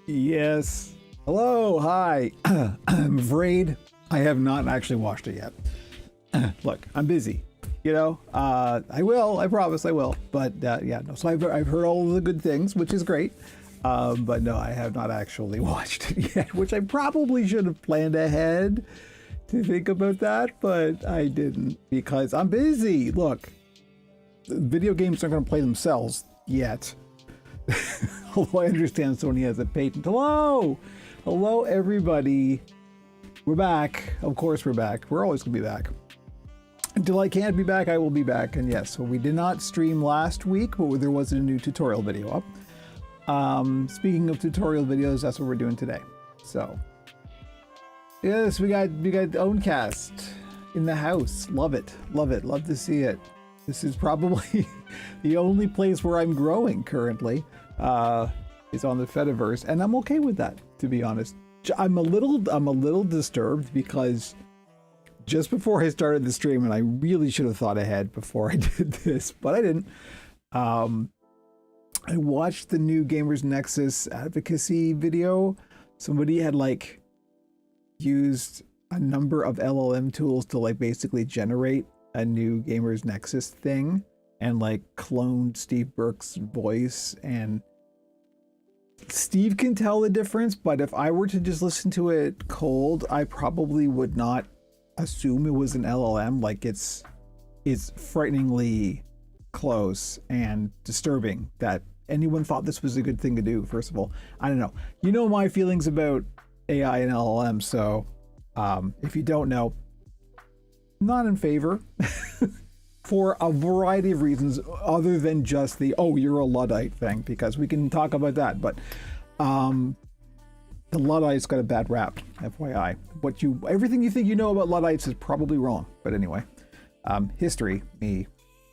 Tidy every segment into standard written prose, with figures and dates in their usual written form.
Yes. Hello, hi. I'm afraid I have not actually watched it yet. Look, I'm busy. I will. I promise I will. But yeah, no. So I've heard all of the good things, which is great. But no, I have not actually watched it yet, which I probably should have planned ahead to think about that, but I didn't because I'm busy. Look, video games aren't going to play themselves yet. Although I understand Sony has a patent. Hello, everybody. We're back. Of course, we're back. We're always going to be back. Until I can't be back, I will be back. And yes, so we did not stream last week, but there was a new tutorial video up. Speaking of tutorial videos, that's what we're doing today. So, yes, we got Owncast in the house. Love it. Love to see it. This is probably the only place where I'm growing currently. Is on the Fediverse, and I'm okay with that, to be honest. I'm a little disturbed because just before I started the stream, and I really should have thought ahead before I did this, but I didn't. I watched the new Gamers Nexus advocacy video. Somebody had used a number of LLM tools to basically generate a new Gamers Nexus thing and cloned Steve Burke's voice, and Steve can tell the difference, but if I were to just listen to it cold, I probably would not assume it was an LLM. It's frighteningly close and disturbing that anyone thought this was a good thing to do. First of all, I don't know. You know my feelings about AI and LLM, so if you don't know, not in favor for a variety of reasons other than just the you're a Luddite thing, because we can talk about that, but the Luddites got a bad rap, FYI. Everything you think you know about Luddites is probably wrong. But anyway, history, me.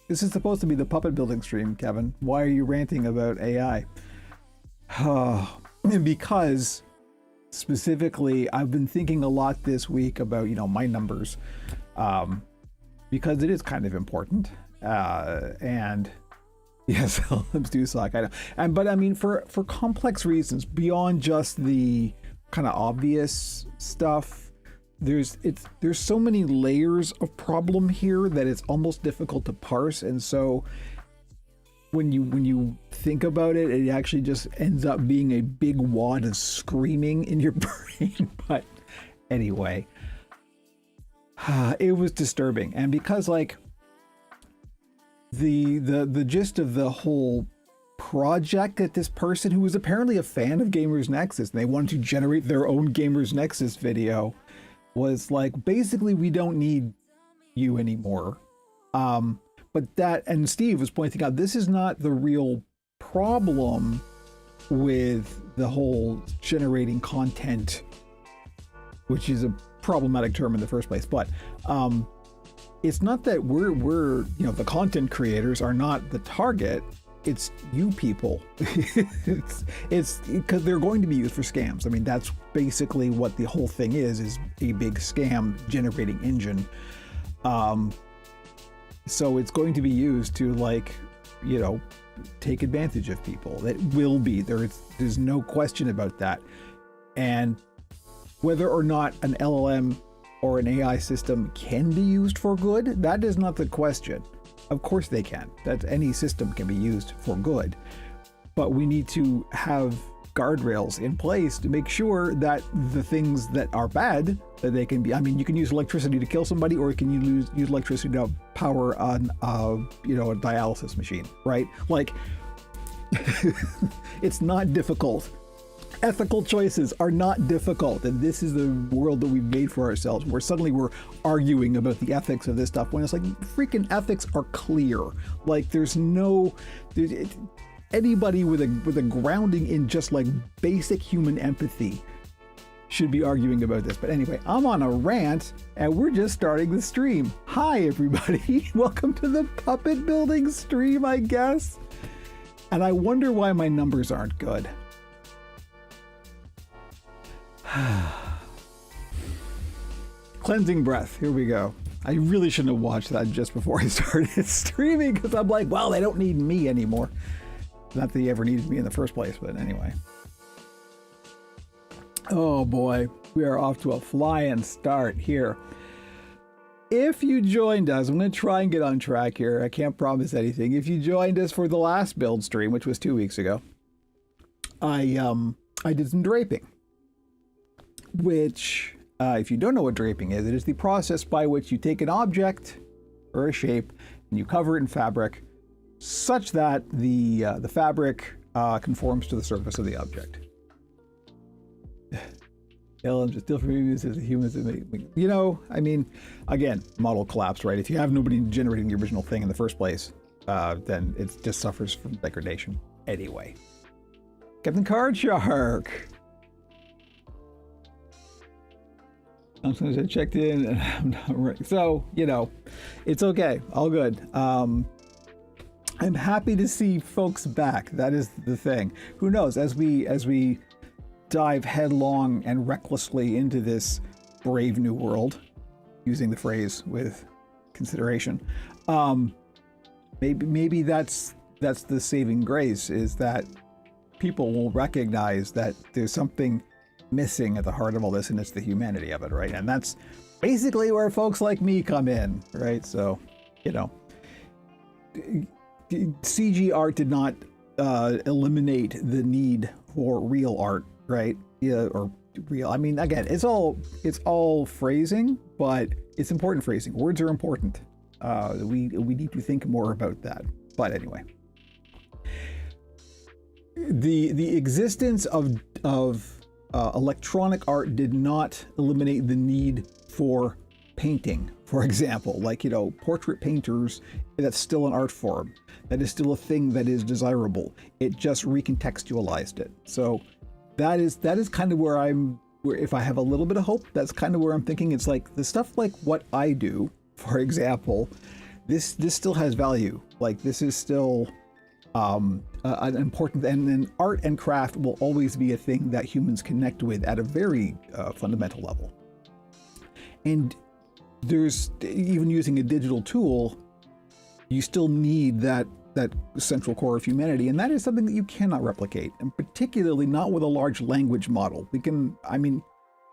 This is supposed to be the puppet building stream, Kevin. Why are you ranting about AI? Because specifically, I've been thinking a lot this week about, my numbers, because it is kind of important. And yes, LLMs do suck. I know. But I mean, for complex reasons beyond just the kind of obvious stuff, there's so many layers of problem here that it's almost difficult to parse. And so when you think about it, it actually just ends up being a big wad of screaming in your brain. But anyway, it was disturbing. And because the gist of the whole project that this person who was apparently a fan of Gamers Nexus, and they wanted to generate their own Gamers Nexus video, was basically, we don't need you anymore. But that, and Steve was pointing out, this is not the real problem with the whole generating content, which is a problematic term in the first place. But it's not that we're the content creators are not the target. It's you people. it's because they're going to be used for scams. I mean, that's basically what the whole thing is a big scam generating engine. So it's going to be used to take advantage of people. That will be there's no question about that. And whether or not an LLM or an AI system can be used for good, that is not the question. Of course they can. That any system can be used for good. But we need to have guardrails in place to make sure that the things that are bad, that they can be, you can use electricity to kill somebody, or you can use electricity to power on a dialysis machine, right? It's not difficult. Ethical choices are not difficult, and this is the world that we've made for ourselves, where suddenly we're arguing about the ethics of this stuff when it's freaking ethics are clear. There's anybody with a grounding in just basic human empathy should be arguing about this. But anyway, I'm on a rant, and we're just starting the stream. Hi everybody, welcome to the puppet building stream, I guess. And I wonder why my numbers aren't good. Cleansing breath. Here we go. I really shouldn't have watched that just before I started streaming, because I'm well, they don't need me anymore. Not that they ever needed me in the first place, but anyway. Oh boy, we are off to a flying start here. If you joined us, I'm going to try and get on track here. I can't promise anything. If you joined us for the last build stream, which was 2 weeks ago, I did some draping. Which, if you don't know what draping is, it is the process by which you take an object or a shape and you cover it in fabric, such that the fabric conforms to the surface of the object. Ellen, just still for me as a human, you know, I mean, again, model collapse, right? If you have nobody generating the original thing in the first place, then it just suffers from degradation anyway. Captain Card Shark. I'm going to say checked in and I'm not right. So, you know, it's okay. All good. I'm happy to see folks back. That is the thing. Who knows, as we dive headlong and recklessly into this brave new world, using the phrase with consideration, maybe that's the saving grace, is that people will recognize that there's something missing at the heart of all this, and it's the humanity of it, right? And that's basically where folks like me come in, right? So, you know, CG art did not eliminate the need for real art, right? Yeah, or real. I mean, again, it's all phrasing, but it's important phrasing. Words are important. We need to think more about that. But anyway, the existence of electronic art did not eliminate the need for painting, for example. Like, you know, portrait painters, that's still an art form. That is still a thing that is desirable. It just recontextualized it. So that is kind of where if I have a little bit of hope, that's kind of where I'm thinking. It's like the stuff like what I do, for example, this still has value. Like, this is still an important, and then art and craft will always be a thing that humans connect with at a very fundamental level. And there's, even using a digital tool, you still need that central core of humanity, and that is something that you cannot replicate, and particularly not with a large language model. I mean,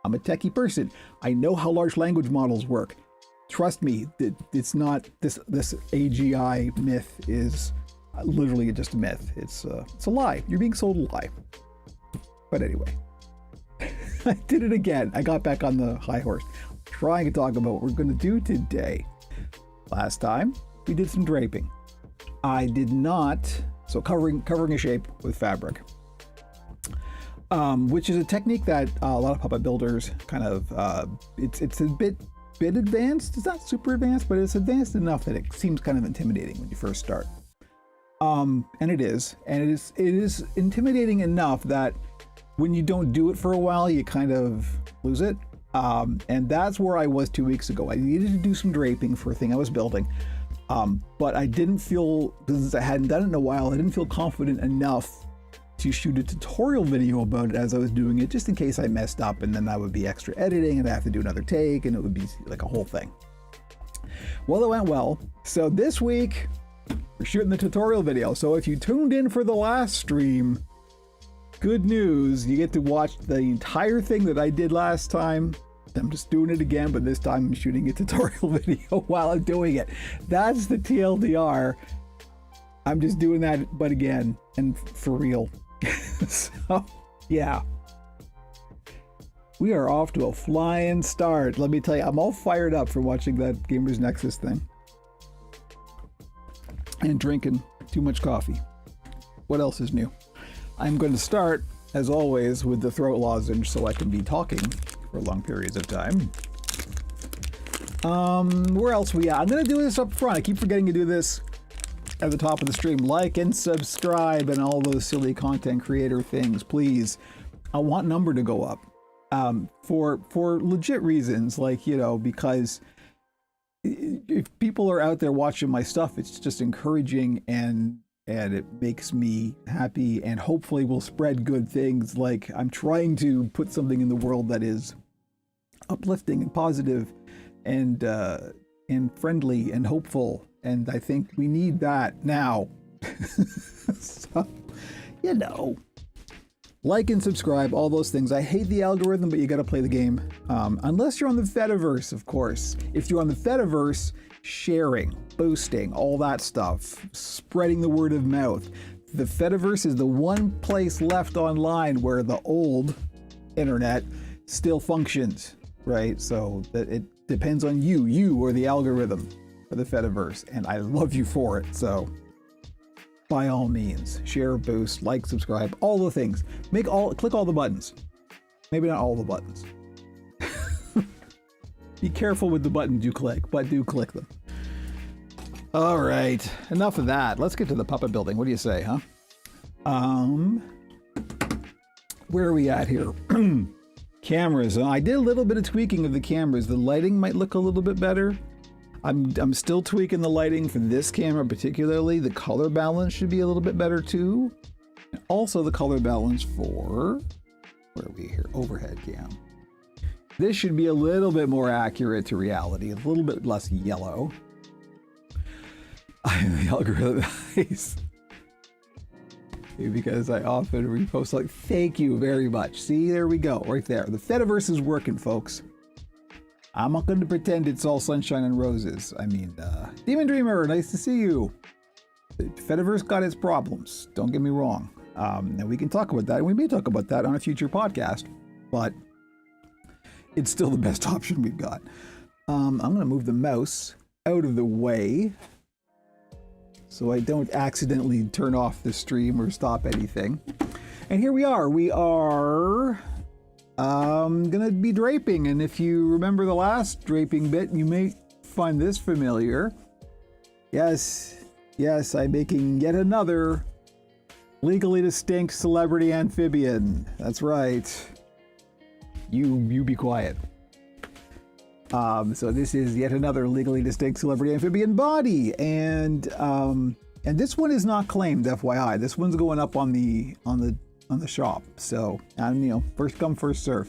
I'm a techie person. I know how large language models work. Trust me, it's not, this AGI myth is literally just a myth. It's a lie. You're being sold a lie. But anyway, I did it again. I got back on the high horse, trying to talk about what we're going to do today. Last time we did some draping. I did not, so covering a shape with fabric, which is a technique that a lot of puppet builders kind of, it's a bit advanced. It's not super advanced, but it's advanced enough that it seems kind of intimidating when you first start. And it is intimidating enough that when you don't do it for a while, you kind of lose it. And that's where I was 2 weeks ago. I needed to do some draping for a thing I was building. But I didn't feel, since I hadn't done it in a while, I didn't feel confident enough to shoot a tutorial video about it as I was doing it, just in case I messed up, and then that would be extra editing and I have to do another take, and it would be like a whole thing. Well, it went well. So this week we're shooting the tutorial video. So if you tuned in for the last stream, good news, you get to watch the entire thing that I did last time. I'm just doing it again, but this time I'm shooting a tutorial video while I'm doing it. That's the TLDR. I'm just doing that, but again, and for real. So, yeah. We are off to a flying start. Let me tell you, I'm all fired up for watching that Gamers Nexus thing. And drinking too much coffee. What else is new? I'm going to start, as always, with the throat lozenge so I can be talking for long periods of time. Where else we at? I'm gonna do this up front. I keep forgetting to do this at the top of the stream. Like and subscribe and all those silly content creator things, please. I want number to go up for legit reasons, like, you know, because if people are out there watching my stuff, it's just encouraging and it makes me happy, and hopefully will spread good things. Like, I'm trying to put something in the world that is uplifting and positive and friendly and hopeful, and I think we need that now. So, you know, Like and subscribe, all those things. I hate the algorithm, but you got to play the game. Unless you're on the Fediverse, of course. If you're on the Fediverse, sharing, boosting, all that stuff, spreading the word of mouth. The Fediverse is the one place left online where the old internet still functions, right? So that it depends on you or the algorithm for the Fediverse, and I love you for it. So by all means, share, boost, like, subscribe, all the things. Click all the buttons. Maybe not all the buttons. Be careful with the buttons you click, but do click them. All right, enough of that. Let's get to the puppet building. What do you say, huh? Where are we at here? Cameras. I did a little bit of tweaking of the cameras. The lighting might look a little bit better. I'm still tweaking the lighting for this camera particularly. The color balance should be a little bit better too. And also the color balance for, where are we here? Overhead cam. This should be a little bit more accurate to reality, a little bit less yellow. The algorithm is because I often repost like, thank you very much. See, there we go, right there. The Fediverse is working, folks. I'm not going to pretend it's all sunshine and roses. I mean, Demon Dreamer, nice to see you. The Fediverse got its problems, don't get me wrong. And we can talk about that, and we may talk about that on a future podcast, but it's still the best option we've got. I'm going to move the mouse out of the way so I don't accidentally turn off the stream or stop anything. And here we are. We are gonna be draping, and if you remember the last draping bit, you may find this familiar. Yes, I'm making yet another legally distinct celebrity amphibian. That's right. You be quiet. So this is yet another legally distinct celebrity amphibian body, and this one is not claimed, FYI. This one's going up on the shop. So, and first come, first serve.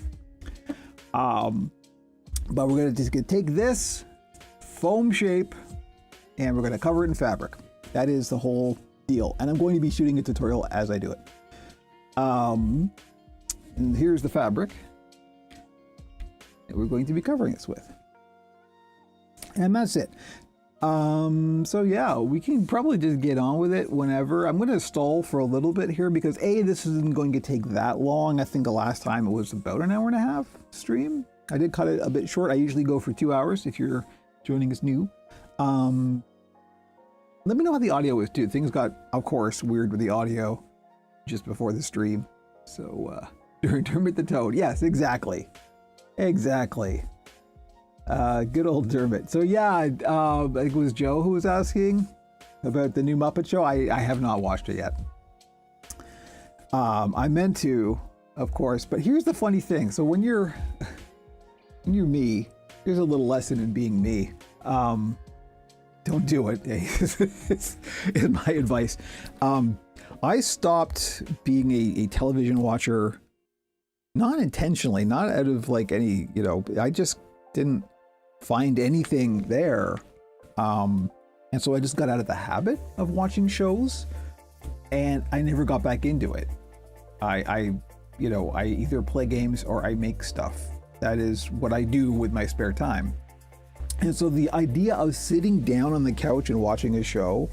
But we're gonna take this foam shape and we're gonna cover it in fabric. That is the whole deal. And I'm going to be shooting a tutorial as I do it. And here's the fabric that we're going to be covering this with. And that's it. So yeah, we can probably just get on with it whenever. I'm going to stall for a little bit here because this isn't going to take that long. I think the last time it was about an hour and a half stream. I did cut it a bit short. I usually go for 2 hours if you're joining us new. Let me know how the audio is too. Things got, of course, weird with the audio just before the stream. So during Dermot the Toad. Yes, exactly. Good old Dermot. So yeah, I think it was Joe who was asking about the new Muppet Show. I have not watched it yet. I meant to, of course, but here's the funny thing. So when you're me, here's a little lesson in being me. Don't do it. Is my advice. I stopped being a television watcher, not intentionally, not out of like any, I just didn't find anything there. And so I just got out of the habit of watching shows and I never got back into it. I either play games or I make stuff. That is what I do with my spare time. And so the idea of sitting down on the couch and watching a show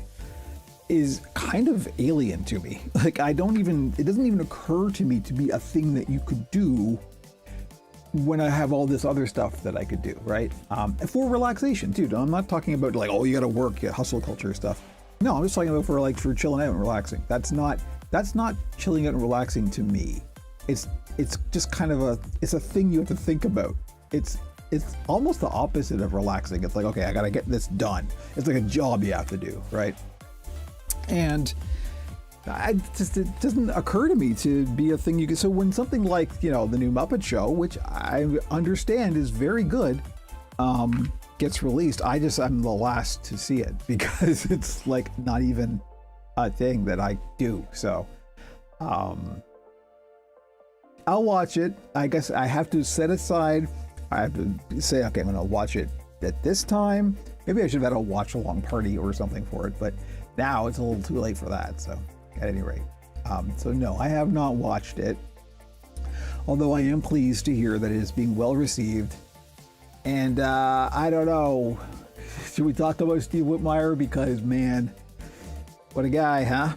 is kind of alien to me. Like it doesn't even occur to me to be a thing that you could do when I have all this other stuff that I could do, right? For relaxation too. I'm not talking about like, oh, you gotta work, hustle culture stuff. No, I'm just talking about for chilling out and relaxing. That's not chilling out and relaxing to me. It's just kind of it's a thing you have to think about. It's almost the opposite of relaxing. It's like, okay, I gotta get this done. It's like a job you have to do, right? And it doesn't occur to me to be a thing you can. So when something like, the new Muppet Show, which I understand is very good, gets released, I'm the last to see it because it's like not even a thing that I do. So, I'll watch it. I guess I have to set aside. I have to say, okay, I'm going to watch it at this time. Maybe I should have had a watch along party or something for it, but now it's a little too late for that. So at any rate, so no, I have not watched it. Although I am pleased to hear that it is being well received. And I don't know, should we talk about Steve Whitmire? Because man, what a guy, huh?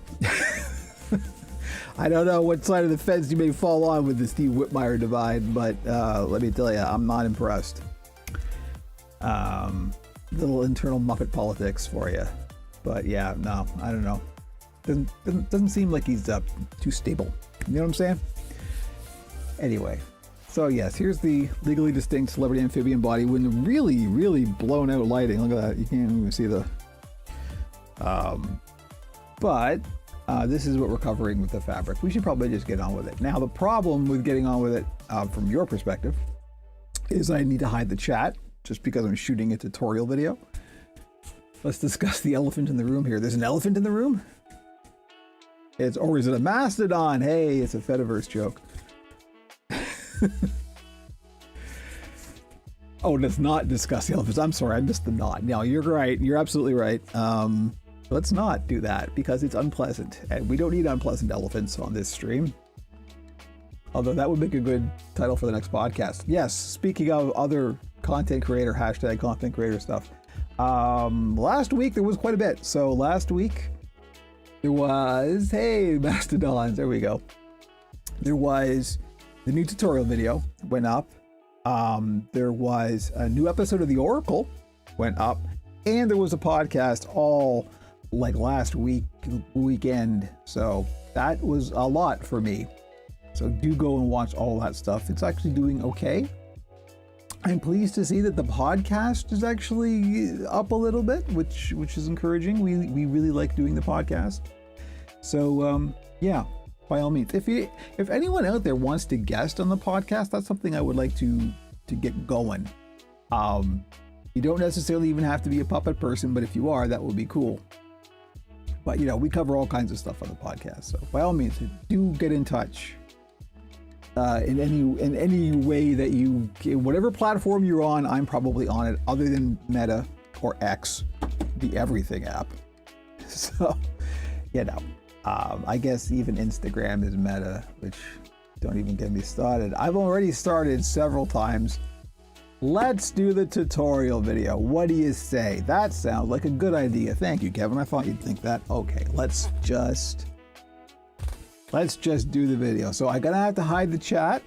I don't know what side of the fence you may fall on with the Steve Whitmire divide, but let me tell you, I'm not impressed. Little internal Muppet politics for you. But yeah, no, I don't know. Doesn't seem like he's too stable. You know what I'm saying? Anyway, so yes, here's the legally distinct celebrity amphibian body with really, really blown out lighting. Look at that. You can't even see the... But this is what we're covering with the fabric. We should probably just get on with it. Now, the problem with getting on with it from your perspective is I need to hide the chat just because I'm shooting a tutorial video. Let's discuss the elephant in the room here. There's an elephant in the room? Or is it a mastodon? Hey, it's a Fediverse joke. Oh, let's not discuss the elephants. I'm sorry, I missed the nod. No, you're right. You're absolutely right. Let's not do that because it's unpleasant. And we don't need unpleasant elephants on this stream. Although that would make a good title for the next podcast. Yes, speaking of other content creator, hashtag content creator stuff. Last week there was quite a bit. So last week there was, hey, mastodons, there we go. There was the new tutorial video went up. There was a new episode of The Oracle went up, and there was a podcast all like last weekend. So that was a lot for me. So do go and watch all that stuff. It's actually doing okay. I'm pleased to see that the podcast is actually up a little bit, which is encouraging. We really like doing the podcast. So yeah, by all means, if anyone out there wants to guest on the podcast, that's something I would like to get going. You don't necessarily even have to be a puppet person, but if you are, that would be cool. But you know, we cover all kinds of stuff on the podcast. So by all means, do get in touch. In any way that you, whatever platform you're on, I'm probably on it, other than Meta or X, the everything app. So, you know, I guess even Instagram is Meta, which don't even get me started. I've already started several times. Let's do the tutorial video. What do you say? That sounds like a good idea. Thank you, Kevin. I thought you'd think that. Okay, let's just do the video. So I'm gonna have to hide the chat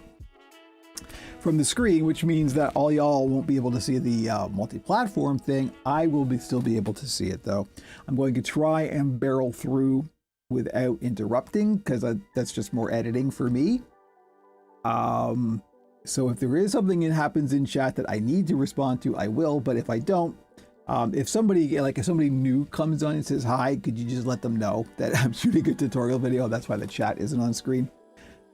from the screen, which means that all y'all won't be able to see the multi-platform thing. I will still be able to see it though. I'm going to try and barrel through without interrupting because that's just more editing for me. So if there is something that happens in chat that I need to respond to, I will. But if I don't, if somebody new comes on and says hi, could you just let them know that I'm shooting a tutorial video? That's why the chat isn't on screen.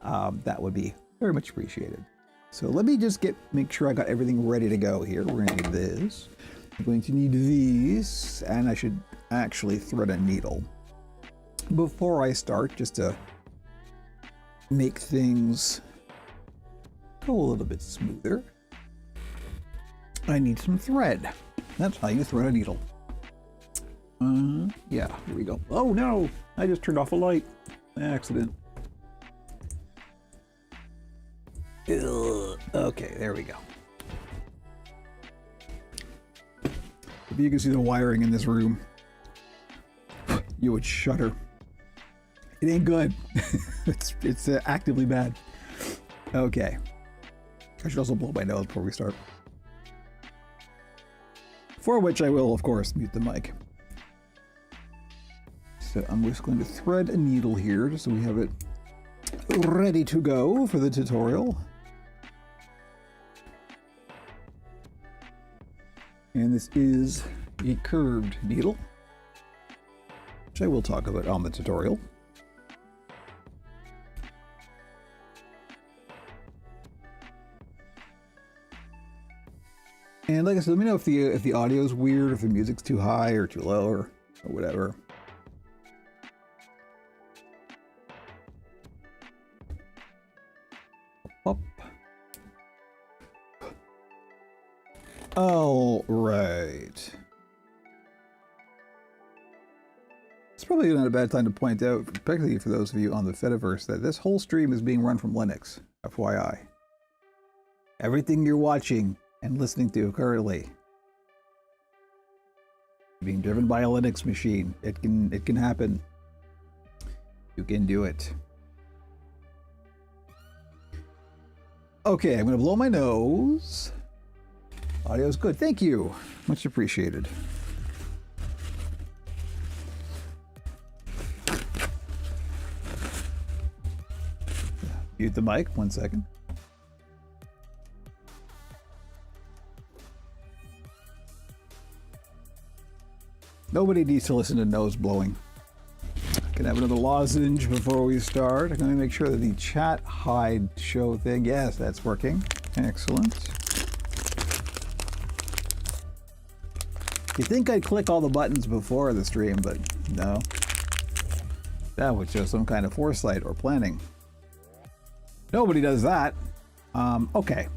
That would be very much appreciated. So let me just make sure I got everything ready to go here. We're going to need this. I'm going to need these, and I should actually thread a needle before I start, just to make things go a little bit smoother. I need some thread. That's how you thread a needle. Yeah, here we go. Oh no, I just turned off a light. Accident. Ugh. Okay, there we go. If you can see the wiring in this room, you would shudder. It ain't good. It's actively bad. Okay. I should also blow my nose before we start. For which I will, of course, mute the mic. So I'm just going to thread a needle here just so we have it ready to go for the tutorial. And this is a curved needle, which I will talk about on the tutorial. And like I said, let me know if the audio is weird, if the music's too high or too low or whatever. Up. All right. It's probably not a bad time to point out, particularly for those of you on the Fediverse, that this whole stream is being run from Linux. FYI. Everything you're watching and listening to currently being driven by a Linux machine. It can happen. You can do it. Okay, I'm gonna blow my nose. Audio's good. Thank you. Much appreciated. Mute the mic, 1 second. Nobody needs to listen to nose blowing. Can I have another lozenge before we start? I'm going to make sure that the chat hide show thing, yes, that's working. Excellent. You'd think I'd click all the buttons before the stream, but no. That would show some kind of foresight or planning. Nobody does that. Okay.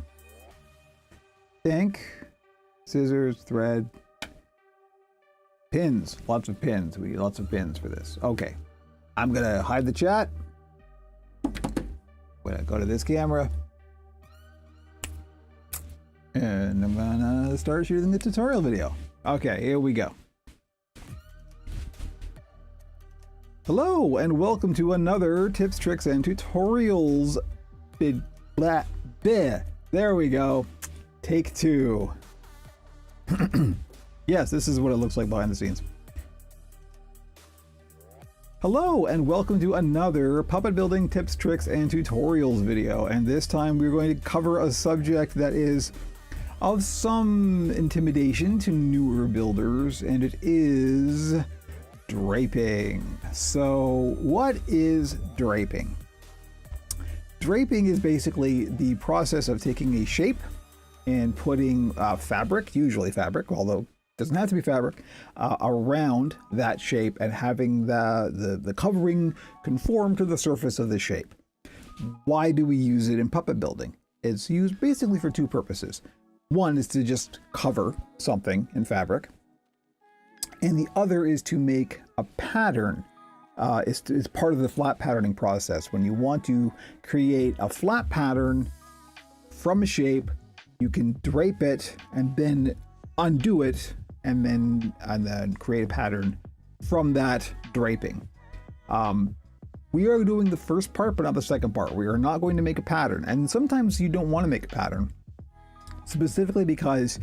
Ink, scissors, thread, pins. Lots of pins. We need lots of pins for this. Okay. I'm gonna hide the chat. I'm gonna go to this camera. And I'm gonna start shooting the tutorial video. Okay, here we go. Hello, and welcome to another tips, tricks, and tutorials. There we go. Take two. Yes, this is what it looks like behind the scenes. Hello, and welcome to another puppet building tips, tricks, and tutorials video. And this time we're going to cover a subject that is of some intimidation to newer builders, and it is draping. So what is draping? Draping is basically the process of taking a shape and putting fabric, usually fabric, although it doesn't have to be fabric, around that shape and having the covering conform to the surface of the shape. Why do we use it in puppet building? It's used basically for two purposes. One is to just cover something in fabric, and the other is to make a pattern. It's part of the flat patterning process. When you want to create a flat pattern from a shape, you can drape it and then undo it and then create a pattern from that draping. We are doing the first part, but not the second part. We are not going to make a pattern. And sometimes you don't want to make a pattern, specifically because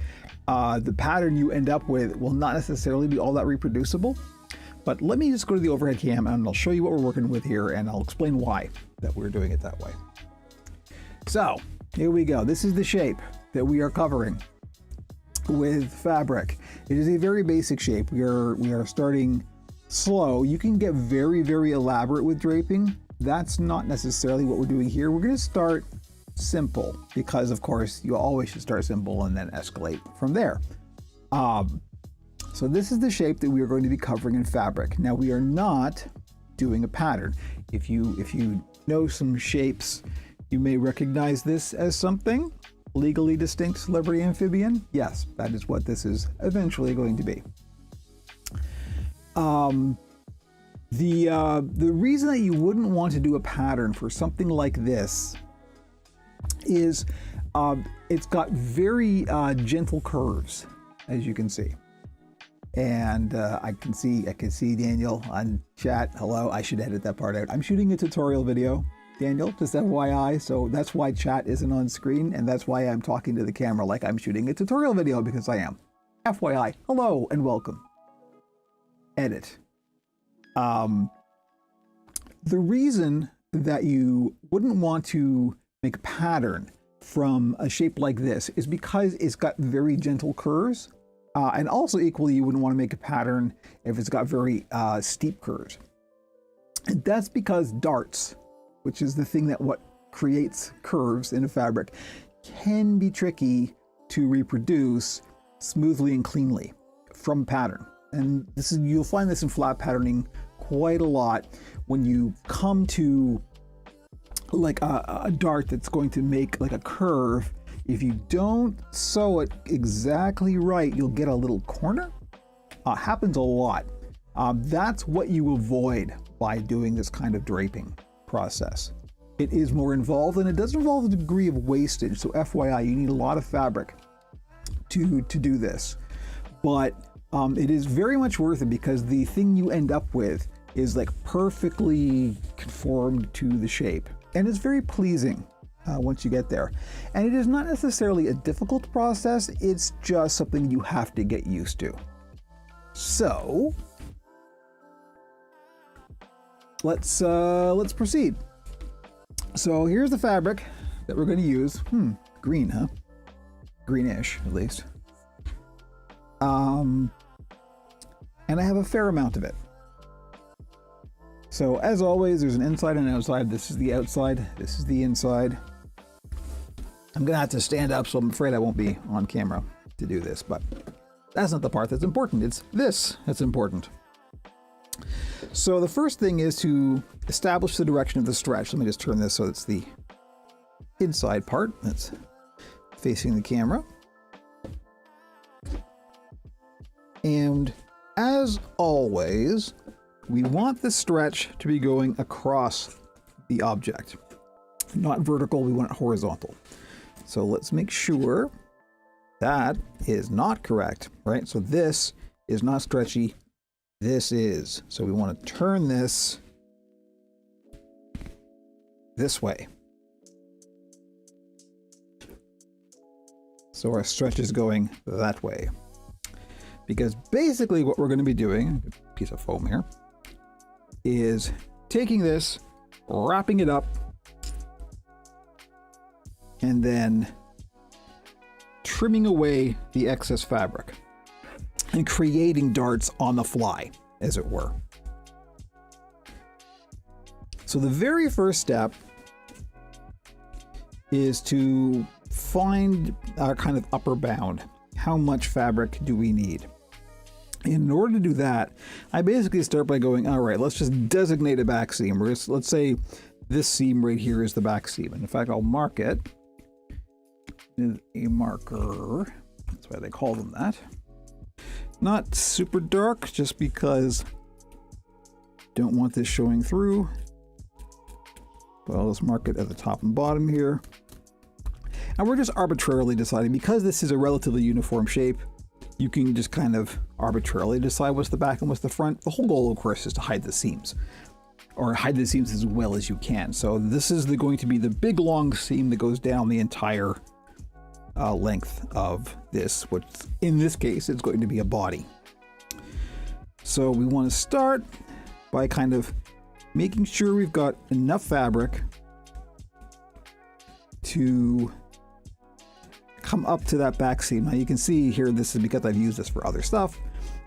the pattern you end up with will not necessarily be all that reproducible. But let me just go to the overhead cam and I'll show you what we're working with here, and I'll explain why that we're doing it that way. So here we go. This is the shape that we are covering with fabric. It is a very basic shape. We are starting slow. You can get very, very elaborate with draping. That's not necessarily what we're doing here. We're going to start simple because, of course, you always should start simple and then escalate from there. So this is the shape that we are going to be covering in fabric. Now we are not doing a pattern. If you know some shapes, you may recognize this as something. Legally distinct celebrity amphibian? Yes, that is what this is eventually going to be. The reason that you wouldn't want to do a pattern for something like this is it's got very gentle curves, as you can see. And I can see Daniel on chat. Hello, I should edit that part out. I'm shooting a tutorial video, Daniel, just FYI, so that's why chat isn't on screen, and that's why I'm talking to the camera like I'm shooting a tutorial video, because I am. FYI, hello and welcome. Edit. The reason that you wouldn't want to make a pattern from a shape like this is because it's got very gentle curves. And also equally, you wouldn't want to make a pattern if it's got very steep curves. And that's because darts, which is the thing that what creates curves in a fabric, can be tricky to reproduce smoothly and cleanly from pattern. And this is, you'll find this in flat patterning quite a lot when you come to like a dart that's going to make like a curve. If you don't sew it exactly right, you'll get a little corner. Happens a lot. That's what you avoid by doing this kind of draping process. it is more involved, and it does involve a degree of wastage. So FYI, you need a lot of fabric to do this. But it is very much worth it, because the thing you end up with is like perfectly conformed to the shape. And it's very pleasing once you get there. And it is not necessarily a difficult process, it's just something you have to get used to. So let's proceed. So here's the fabric that we're going to use. Green, huh? Greenish, at least. And I have a fair amount of it. So as always, there's an inside and an outside. This is the outside, this is the inside. I'm gonna have to stand up, so I'm afraid I won't be on camera to do this, but that's not the part that's important. It's this that's important. So the first thing is to establish the direction of the stretch. Let me just turn this so it's the inside part that's facing the camera. And as always, we want the stretch to be going across the object. Not vertical, we want it horizontal. So let's make sure that is not correct, right? So this is not stretchy, this is. So we want to turn this way. So our stretch is going that way. Because basically what we're going to be doing, a piece of foam here, is taking this, wrapping it up, and then trimming away the excess fabric and creating darts on the fly, as it were. So the very first step is to find our kind of upper bound. How much fabric do we need? In order to do that, I basically start by going, all right, let's just designate a back seam. Let's say this seam right here is the back seam. And in fact, I'll mark it with a marker. That's why they call them that. Not super dark, just because I don't want this showing through. But I'll just mark it at the top and bottom here. And we're just arbitrarily deciding, because this is a relatively uniform shape, you can just kind of arbitrarily decide what's the back and what's the front. The whole goal, of course, is to hide the seams, or hide the seams as well as you can. So this is going to be the big long seam that goes down the entire length of this, which in this case is going to be a body. So we want to start by kind of making sure we've got enough fabric to come up to that back seam. Now you can see here, this is because I've used this for other stuff.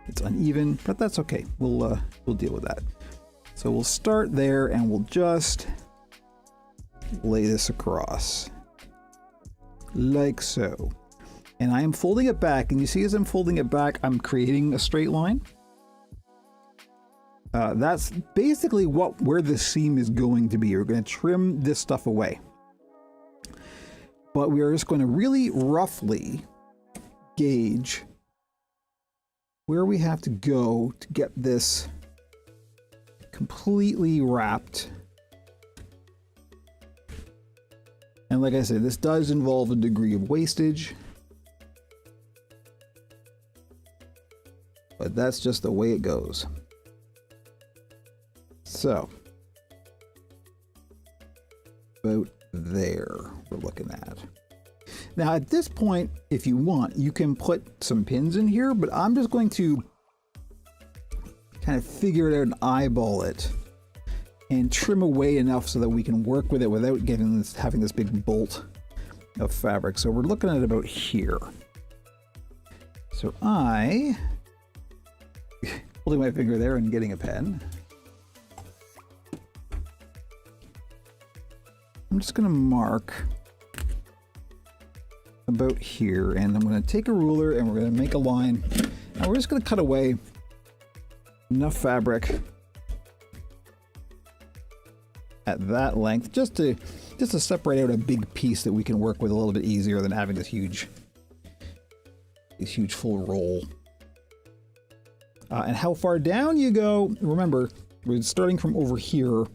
It's uneven, but that's okay. We'll deal with that. So we'll start there and we'll just lay this across like so. And I am folding it back, and you see as I'm folding it back, I'm creating a straight line. That's basically where the seam is going to be. We're going to trim this stuff away. But we are just going to really roughly gauge where we have to go to get this completely wrapped. And like I said, this does involve a degree of wastage, but that's just the way it goes. So, about there we're looking at. Now at this point, if you want, you can put some pins in here, but I'm just going to kind of figure it out and eyeball it and trim away enough so that we can work with it without having this big bolt of fabric. So we're looking at about here. So holding my finger there and getting a pen, I'm just going to mark about here, and I'm going to take a ruler and we're going to make a line, and we're just going to cut away enough fabric at that length just to separate out a big piece that we can work with a little bit easier than having this huge full roll. And how far down you go, remember, we're starting from over here.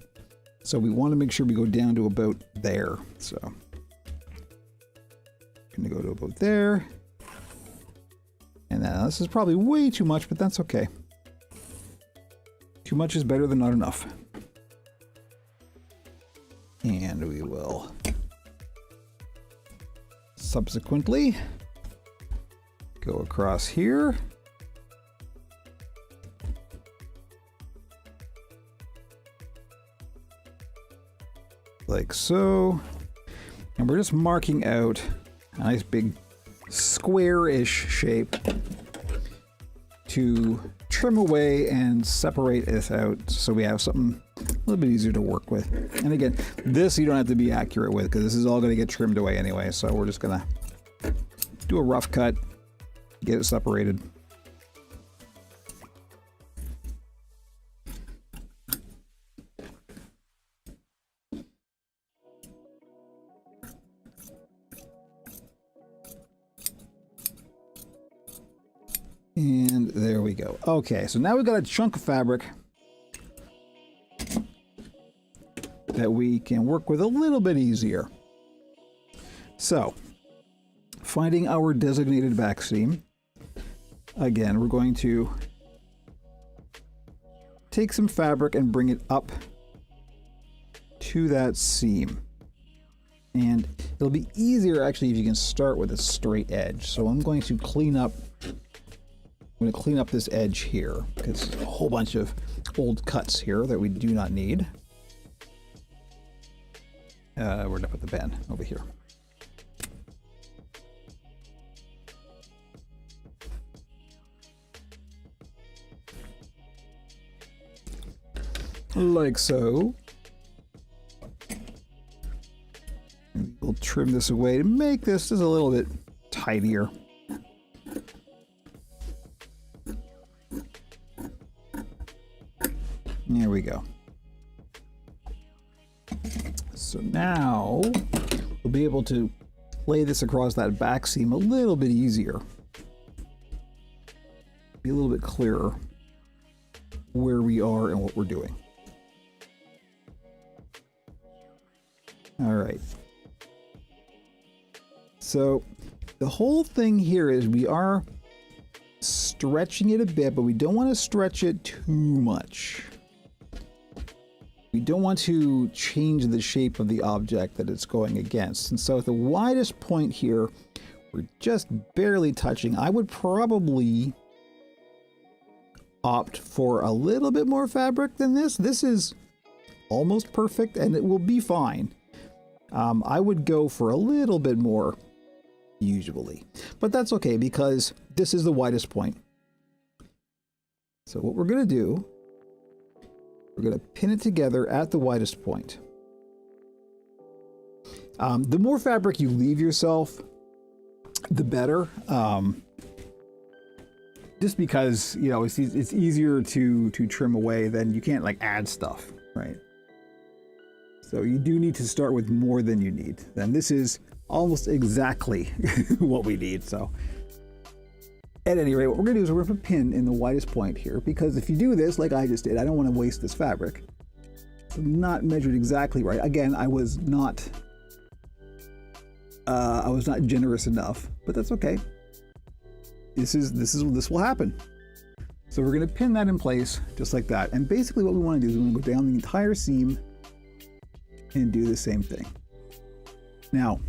So we want to make sure we go down to about there. So I'm going to go to about there. And then this is probably way too much, but that's okay. Too much is better than not enough. And we will subsequently go across here. Like so. And we're just marking out a nice big square-ish shape to trim away and separate this out so we have something a little bit easier to work with. And again, this you don't have to be accurate with because this is all going to get trimmed away anyway. So we're just going to do a rough cut, get it separated. And there we go. Okay, so now we've got a chunk of fabric that we can work with a little bit easier. So, finding our designated back seam. Again, we're going to take some fabric and bring it up to that seam. And it'll be easier actually if you can start with a straight edge. So I'm going to clean up this edge here because there's a whole bunch of old cuts here that we do not need. Where did I put the pen? Over here. Like so. And we'll trim this away to make this just a little bit tidier. There we go. So now we'll be able to lay this across that back seam a little bit easier. Be a little bit clearer where we are and what we're doing. All right. So the whole thing here is we are stretching it a bit, but we don't want to stretch it too much. We don't want to change the shape of the object that it's going against. And so at the widest point here, we're just barely touching. I would probably opt for a little bit more fabric than this. This is almost perfect and it will be fine. I would go for a little bit more usually, but that's okay because this is the widest point. So what we're going to do, we're going to pin it together at the widest point. The more fabric you leave yourself, the better. Just because, you know, it's easier to trim away than you can't like add stuff, right? So you do need to start with more than you need. And this is almost exactly what we need. So at any rate, what we're going to do is we're going to put a pin in the widest point here, because if you do this like I just did, I don't want to waste this fabric. So not measured exactly right. Again, I was not generous enough, but that's okay. This will happen. So we're going to pin that in place just like that. And basically what we want to do is we're going to go down the entire seam and do the same thing. Now,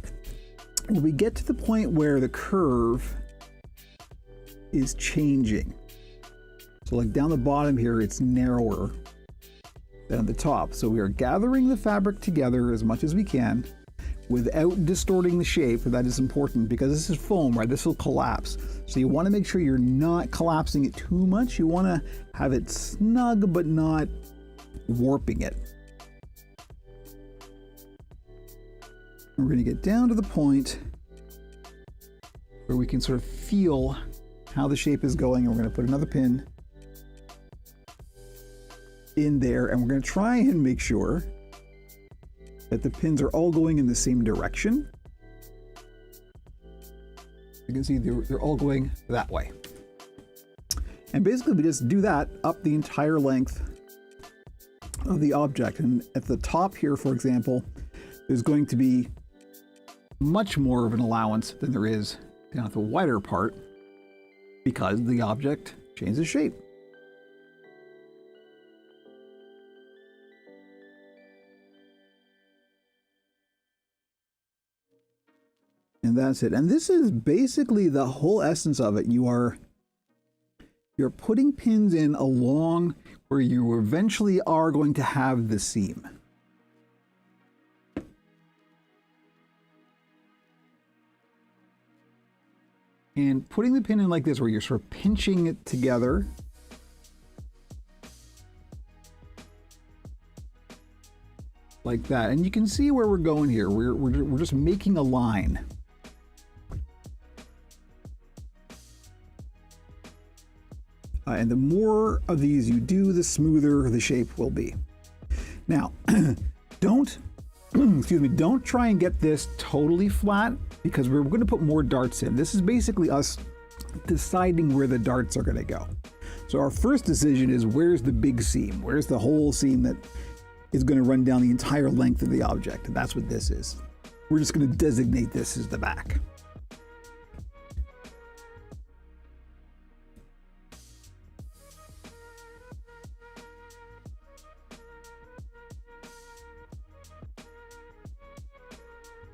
when we get to the point where the curve is changing, so like down the bottom here, it's narrower than at the top. So we are gathering the fabric together as much as we can without distorting the shape. That is important because this is foam, right? This will collapse. So you want to make sure you're not collapsing it too much. You want to have it snug, but not warping it. We're going to get down to the point where we can sort of feel how the shape is going, and we're going to put another pin in there, and we're going to try and make sure that the pins are all going in the same direction. You can see they're all going that way. And basically we just do that up the entire length of the object. And at the top here, for example, there's going to be much more of an allowance than there is down at the wider part because the object changes shape. And that's it. And this is basically the whole essence of it. You're putting pins in along where you eventually are going to have the seam. And putting the pin in like this, where you're sort of pinching it together. Like that. And you can see where we're going here. We're just making a line. And the more of these you do, the smoother the shape will be. Now, don't try and get this totally flat because we're going to put more darts in. This is basically us deciding where the darts are going to go. So our first decision is where's the big seam? Where's the whole seam that is going to run down the entire length of the object? And that's what this is. We're just going to designate this as the back.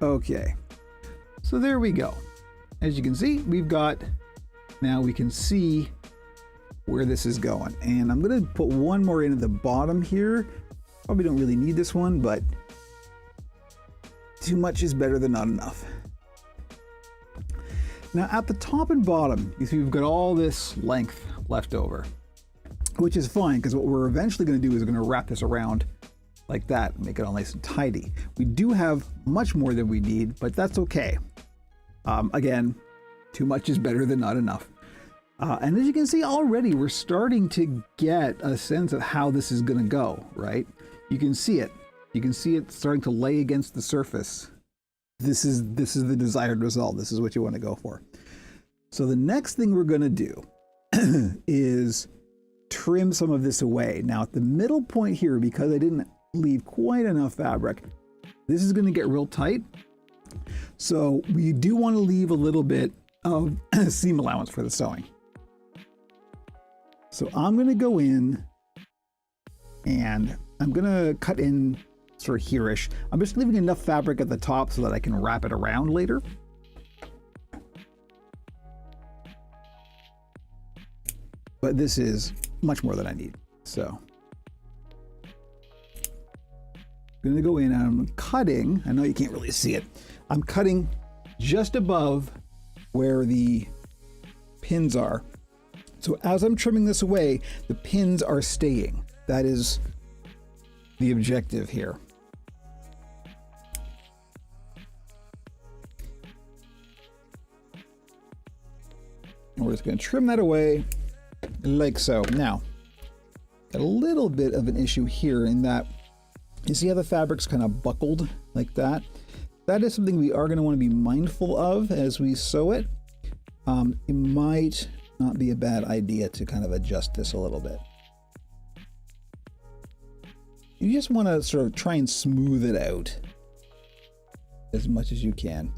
Okay, so there we go. As you can see, now we can see where this is going. And I'm gonna put one more in at the bottom here. Probably don't really need this one, but too much is better than not enough. Now at the top and bottom, you see we've got all this length left over, which is fine because what we're eventually gonna do is we're gonna wrap this around like that, make it all nice and tidy. We do have much more than we need, but that's okay. Again, too much is better than not enough. And as you can see already, we're starting to get a sense of how this is going to go, right? You can see it. You can see it starting to lay against the surface. This is the desired result. This is what you want to go for. So the next thing we're going to do is trim some of this away. Now at the middle point here, because I didn't leave quite enough fabric, this is going to get real tight. So we do want to leave a little bit of seam allowance for the sewing. So I'm going to go in and I'm going to cut in sort of here-ish. I'm just leaving enough fabric at the top so that I can wrap it around later. But this is much more than I need. So I'm going to go in and I'm cutting. I know you can't really see it. I'm cutting just above where the pins are. So as I'm trimming this away, the pins are staying. That is the objective here. And we're just going to trim that away like so. Now, got a little bit of an issue here in that you see how the fabric's kind of buckled like that? That is something we are going to want to be mindful of as we sew it. It might not be a bad idea to kind of adjust this a little bit. You just want to sort of try and smooth it out as much as you can.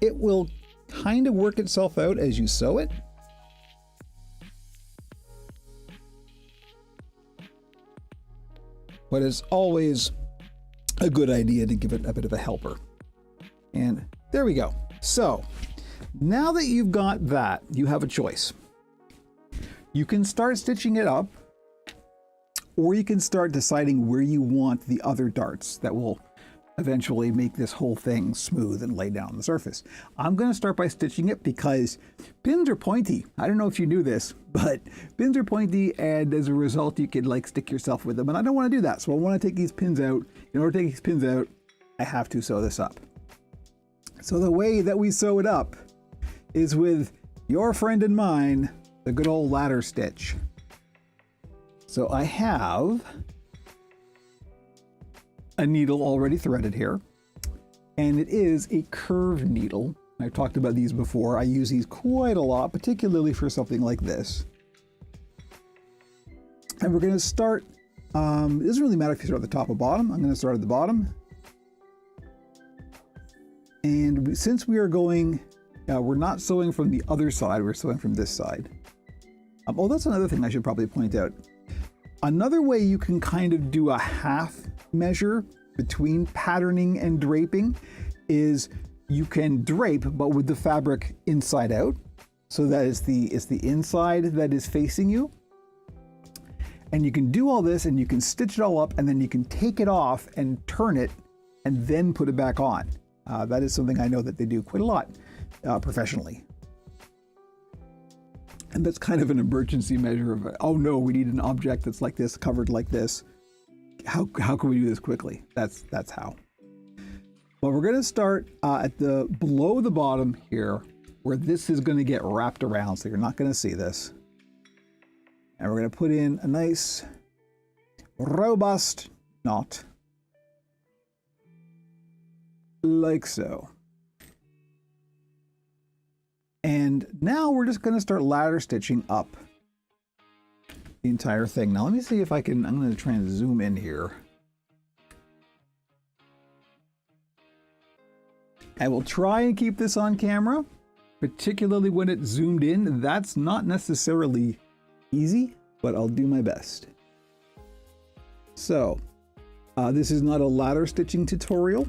It will kind of work itself out as you sew it. But it's always a good idea to give it a bit of a helper. And there we go. So now that you've got that, you have a choice. You can start stitching it up, or you can start deciding where you want the other darts that will eventually make this whole thing smooth and lay down on the surface. I'm going to start by stitching it because pins are pointy. I don't know if you knew this, but pins are pointy, and as a result you could like stick yourself with them, and I don't want to do that. So I want to take these pins out. In order to take these pins out, I have to sew this up. So the way that we sew it up is with your friend and mine, the good old ladder stitch. So I have a needle already threaded here, and it is a curved needle. I've talked about these before. I use these quite a lot, particularly for something like this. And we're going to start It doesn't really matter if you start at the top or bottom. I'm going to start at the bottom. And since we are going, we're not sewing from the other side, we're sewing from this side. Oh, that's another thing I should probably point out. Another way you can kind of do a half measure between patterning and draping is you can drape, but with the fabric inside out. So that it's the inside that is facing you. And you can do all this and you can stitch it all up and then you can take it off and turn it and then put it back on. That is something I know that they do quite a lot professionally. And that's kind of an emergency measure of, oh no, we need an object that's like this, covered like this. How can we do this quickly? That's how. But we're gonna start at the below the bottom here, where this is gonna get wrapped around, so you're not gonna see this. And we're gonna put in a nice, robust knot. Like so. And now we're just gonna start ladder stitching up the entire thing. Now let me see if I can, I'm gonna try and zoom in here. I will try and keep this on camera, particularly when it's zoomed in. That's not necessarily easy, but I'll do my best. So, this is not a ladder stitching tutorial.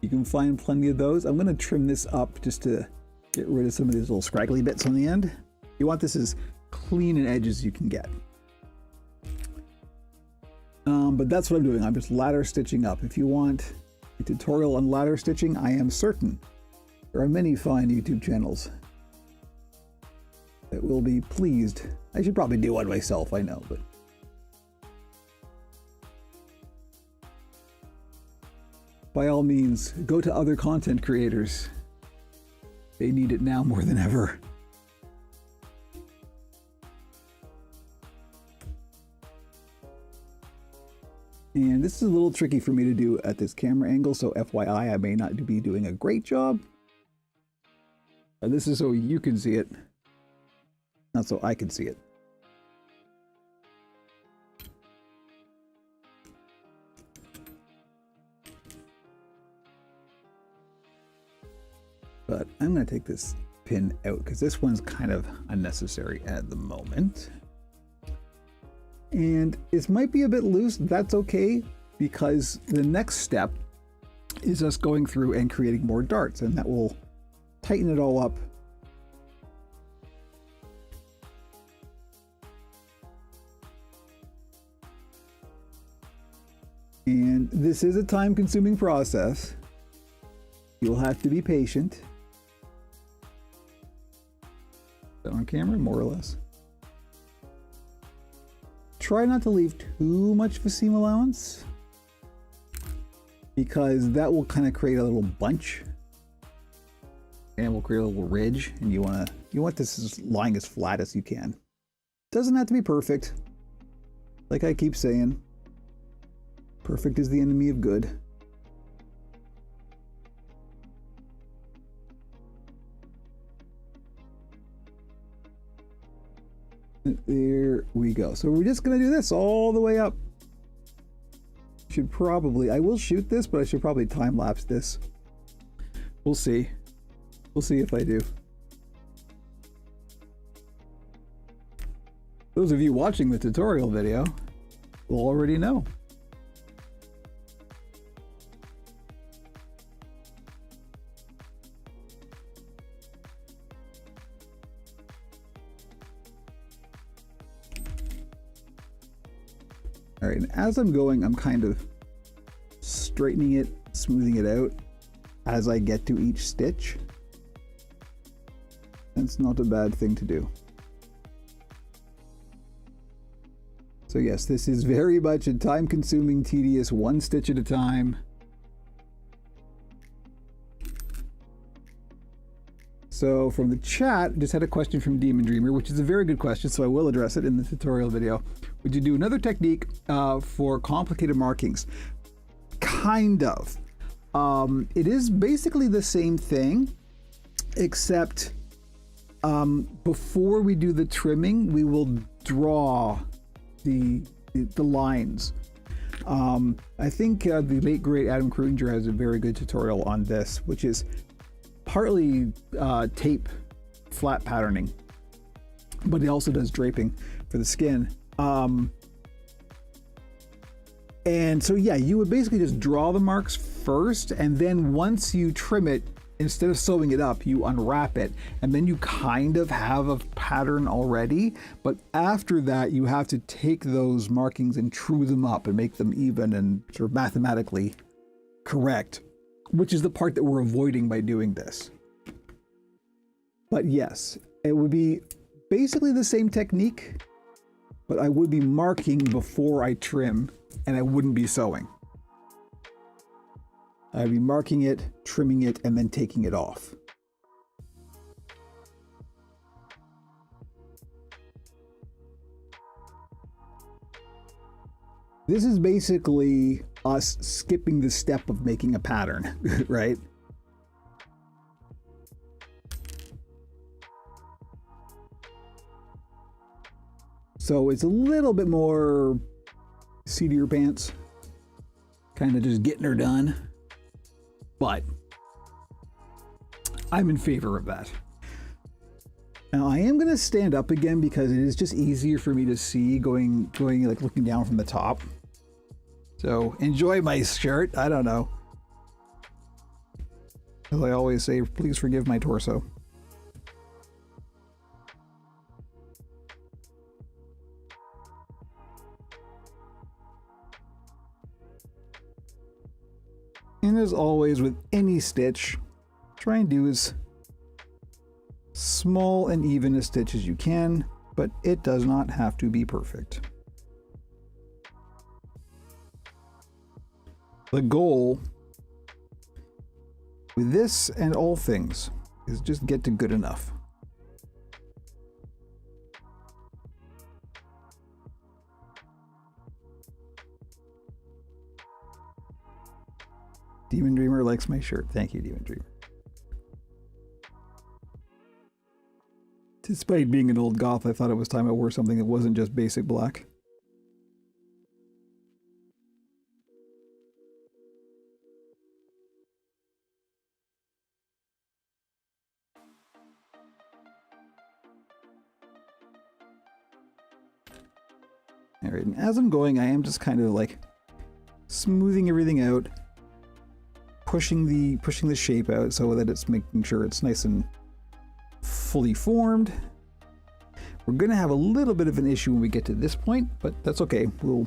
You can find plenty of those. I'm gonna trim this up just to get rid of some of these little scraggly bits on the end. You want this as clean an edge as you can get. But that's what I'm doing. I'm just ladder stitching up. If you want a tutorial on ladder stitching, I am certain there are many fine YouTube channels that will be pleased. I should probably do one myself, I know, but by all means, go to other content creators. They need it now more than ever. And this is a little tricky for me to do at this camera angle, so FYI, I may not be doing a great job. This is so you can see it, not so I can see it. But I'm going to take this pin out because this one's kind of unnecessary at the moment. And it might be a bit loose. That's okay, because the next step is us going through and creating more darts, and that will tighten it all up. And this is a time-consuming process. You'll have to be patient. Is that on camera? More or less. Try not to leave too much of a seam allowance, because that will kind of create a little bunch and will create a little ridge, and you want this lying as flat as you can. Doesn't have to be perfect. Like I keep saying, perfect is the enemy of good. There we go. So we're just gonna do this all the way up. Should probably, I will shoot this, but I should probably time lapse this. We'll see. We'll see if I do. Those of you watching the tutorial video will already know. All right, and as I'm going, I'm kind of straightening it, smoothing it out as I get to each stitch. That's not a bad thing to do. So yes, this is very much a time-consuming, tedious, one stitch at a time. So from the chat, just had a question from Demon Dreamer, which is a very good question, so I will address it in the tutorial video. Would you do another technique for complicated markings? Kind of. It is basically the same thing, except before we do the trimming, we will draw the the lines. I think the late great Adam Kruinger has a very good tutorial on this, which is partly tape flat patterning, but he also does draping for the skin. And so yeah, you would basically just draw the marks first, and then once you trim it, instead of sewing it up, you unwrap it, and then you kind of have a pattern already. But after that, you have to take those markings and true them up and make them even and sort of mathematically correct, which is the part that we're avoiding by doing this. But yes, it would be basically the same technique, but I would be marking before I trim, and I wouldn't be sewing. I'd be marking it, trimming it, and then taking it off. This is basically us skipping the step of making a pattern, right? So it's a little bit more seat of your pants, kind of just getting her done. But I'm in favor of that. Now I am going to stand up again because it is just easier for me to see going like looking down from the top. So enjoy my shirt. I don't know. As I always say, please forgive my torso. And as always with any stitch, try and do as small and even a stitch as you can, but it does not have to be perfect. The goal with this and all things is just get to good enough. Demon Dreamer likes my shirt. Thank you, Demon Dreamer. Despite being an old goth, I thought it was time I wore something that wasn't just basic black. All right, and as I'm going, I am just kind of like smoothing everything out, pushing the shape out so that it's making sure it's nice and fully formed. We're gonna have a little bit of an issue when we get to this point, but that's okay. We'll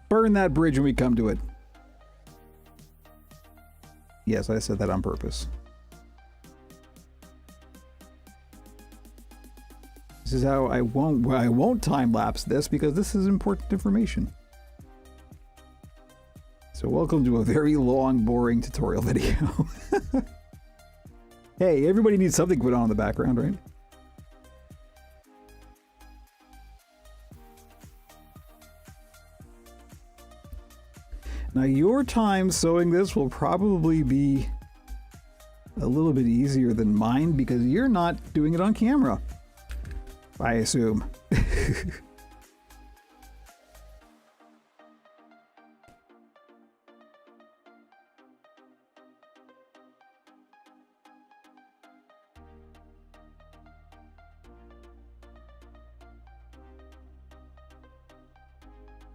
burn that bridge when we come to it. Yes, I said that on purpose. This is how I won't time lapse this because this is important information. So welcome to a very long, boring tutorial video. Hey, everybody needs something put on in the background, right? Now your time sewing this will probably be a little bit easier than mine because you're not doing it on camera, I assume.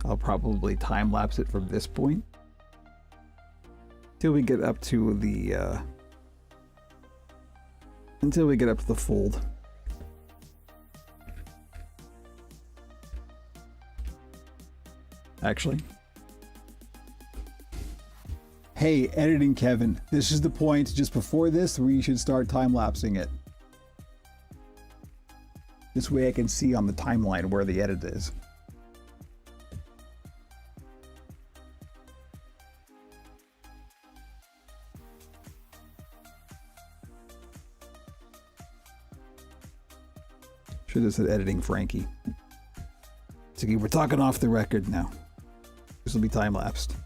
I'll probably time lapse it from this point till we get up to the fold. Actually, hey, editing Kevin, this is the point just before this where you should start time lapsing it. This way I can see on the timeline where the edit is. Should have said editing Frankie. It's okay, we're talking off the record now. This will be time lapsed.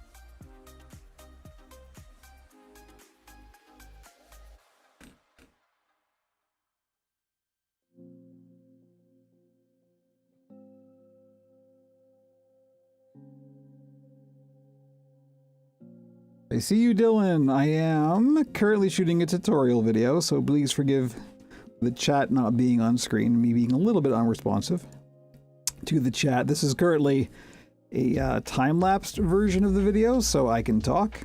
I see you, Dylan. I am currently shooting a tutorial video, so please forgive the chat not being on screen, me being a little bit unresponsive to the chat. This is currently a time-lapsed version of the video, so I can talk.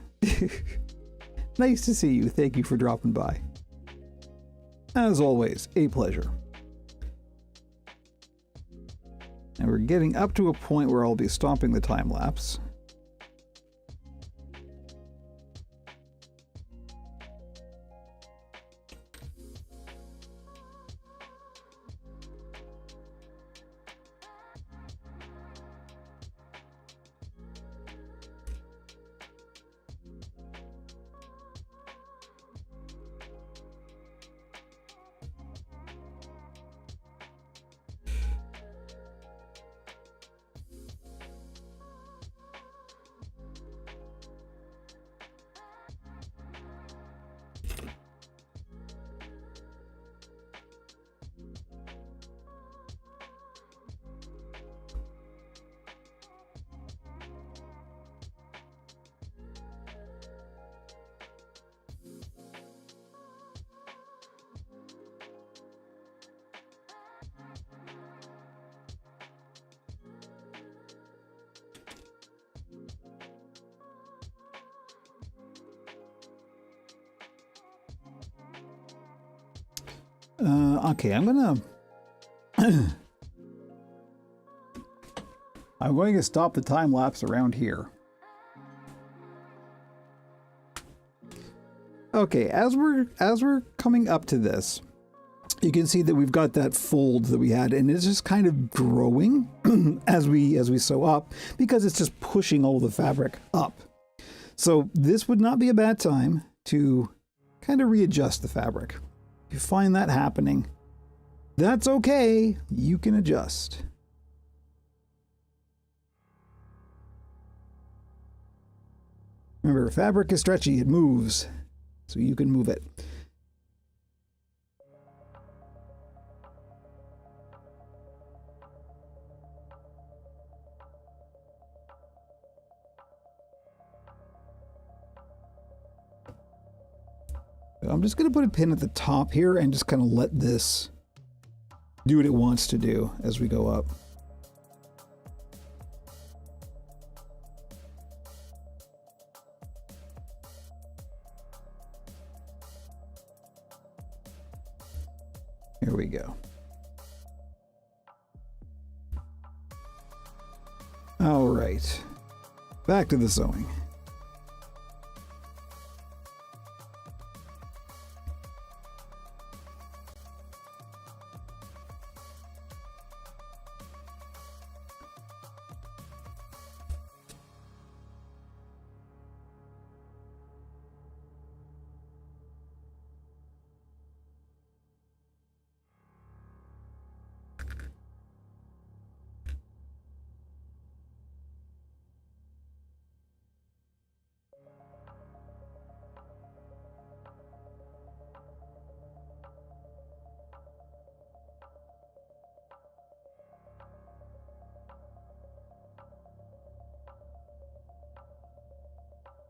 Nice to see you. Thank you for dropping by. As always, a pleasure. And we're getting up to a point where I'll be stopping the time-lapse. Okay, I'm going to stop the time lapse around here. Okay, as we're coming up to this, you can see that we've got that fold that we had, and it's just kind of growing as we sew up, because it's just pushing all the fabric up. So this would not be a bad time to kind of readjust the fabric. If you find that happening, that's okay. You can adjust. Remember, fabric is stretchy. It moves, so you can move it. I'm just going to put a pin at the top here and just kind of let this do what it wants to do as we go up. Here we go. All right, back to the sewing.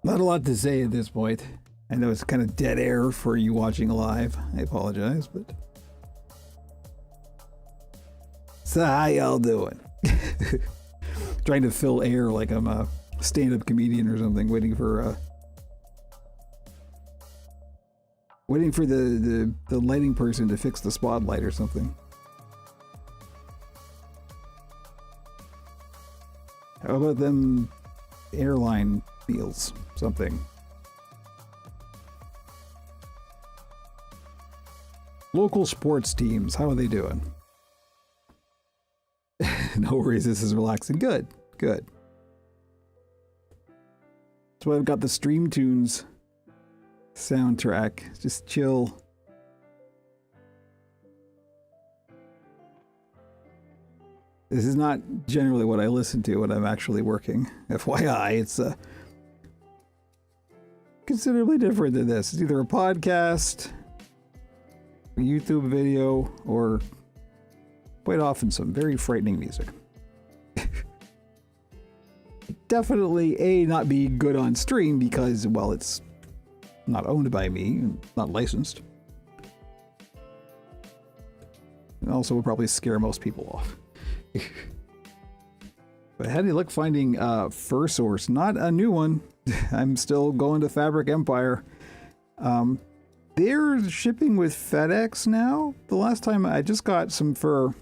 Not a lot to say at this point. I know it's kind of dead air for you watching live. I apologize, but... So how y'all doing? Trying to fill air like I'm a stand-up comedian or something, waiting for the lighting person to fix the spotlight or something. How about them airline meals? Something. Local sports teams, how are they doing? No worries, this is relaxing. Good, good. That's why I've got the Stream Tunes soundtrack. Just chill. This is not generally what I listen to when I'm actually working. FYI, it's considerably different than this. It's either a podcast, a YouTube video, or quite often some very frightening music. definitely not be good on stream because, well, it's not owned by me, not licensed. And also would probably scare most people off. But how do you look finding Fur Source? Not a new one. I'm still going to Fabric Empire. They're shipping with FedEx now. The last time I just got some fur.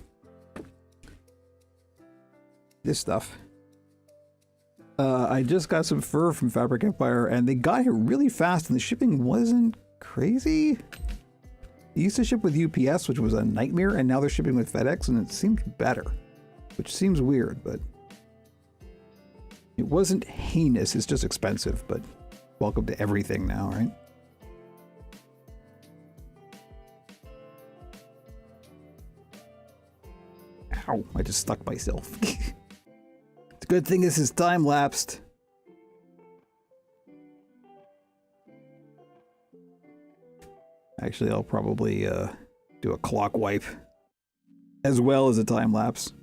This stuff. I just got some fur from Fabric Empire and they got here really fast and the shipping wasn't crazy. They used to ship with UPS, which was a nightmare, and now they're shipping with FedEx and it seems better, which seems weird, but it wasn't heinous. It's just expensive, but welcome to everything now, right? Ow, I just stuck myself. It's a good thing this is time-lapsed. Actually, I'll probably do a clock wipe as well as a time-lapse.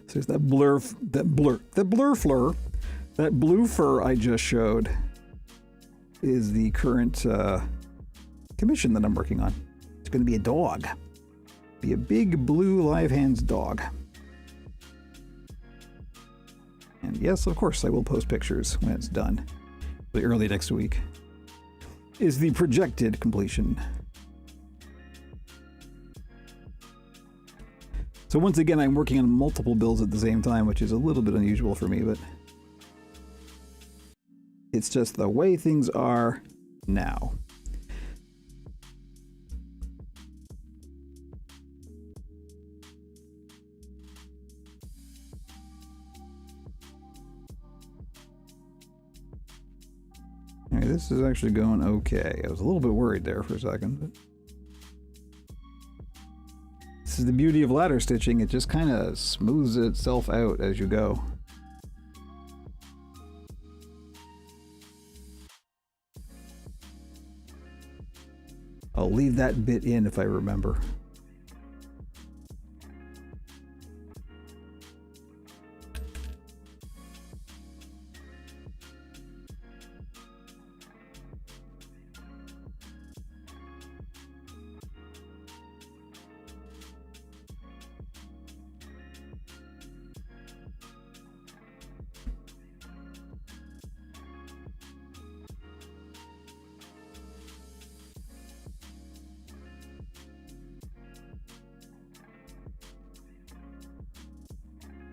So there's that blue fur I just showed is the current commission that I'm working on. It's going to be a dog. Be a big blue live hands dog. And yes, of course, I will post pictures when it's done. Early next week is the projected completion. So once again, I'm working on multiple builds at the same time, which is a little bit unusual for me, but it's just the way things are now. All right, this is actually going okay. I was a little bit worried there for a second, but this is the beauty of ladder stitching. It just kind of smooths itself out as you go. I'll leave that bit in if I remember.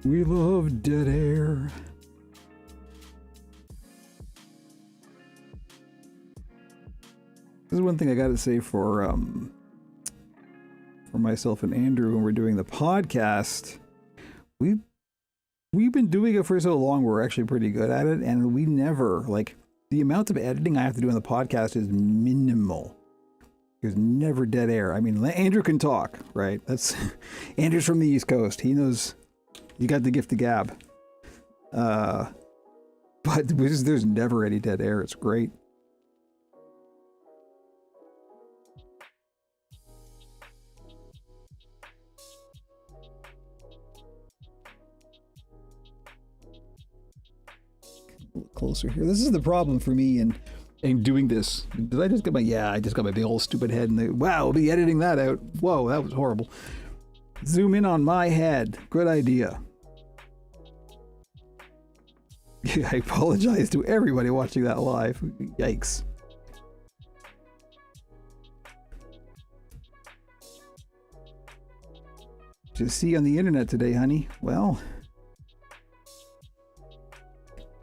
We love dead air. This is one thing I got to say for myself and Andrew when we're doing the podcast. We've been doing it for so long, we're actually pretty good at it, and we never, like, the amount of editing I have to do on the podcast is minimal. There's never dead air. I mean, Andrew can talk, right? That's Andrew's from the East Coast. He knows. You got the gift of gab. But there's never any dead air. It's great. A little closer here. This is the problem for me in doing this. Did I just get my... Yeah, I just got my big old stupid head and wow, I'll be editing that out. Whoa, that was horrible. Zoom in on my head. Good idea. I apologize to everybody watching that live. Yikes. To see on the internet today, honey? Well,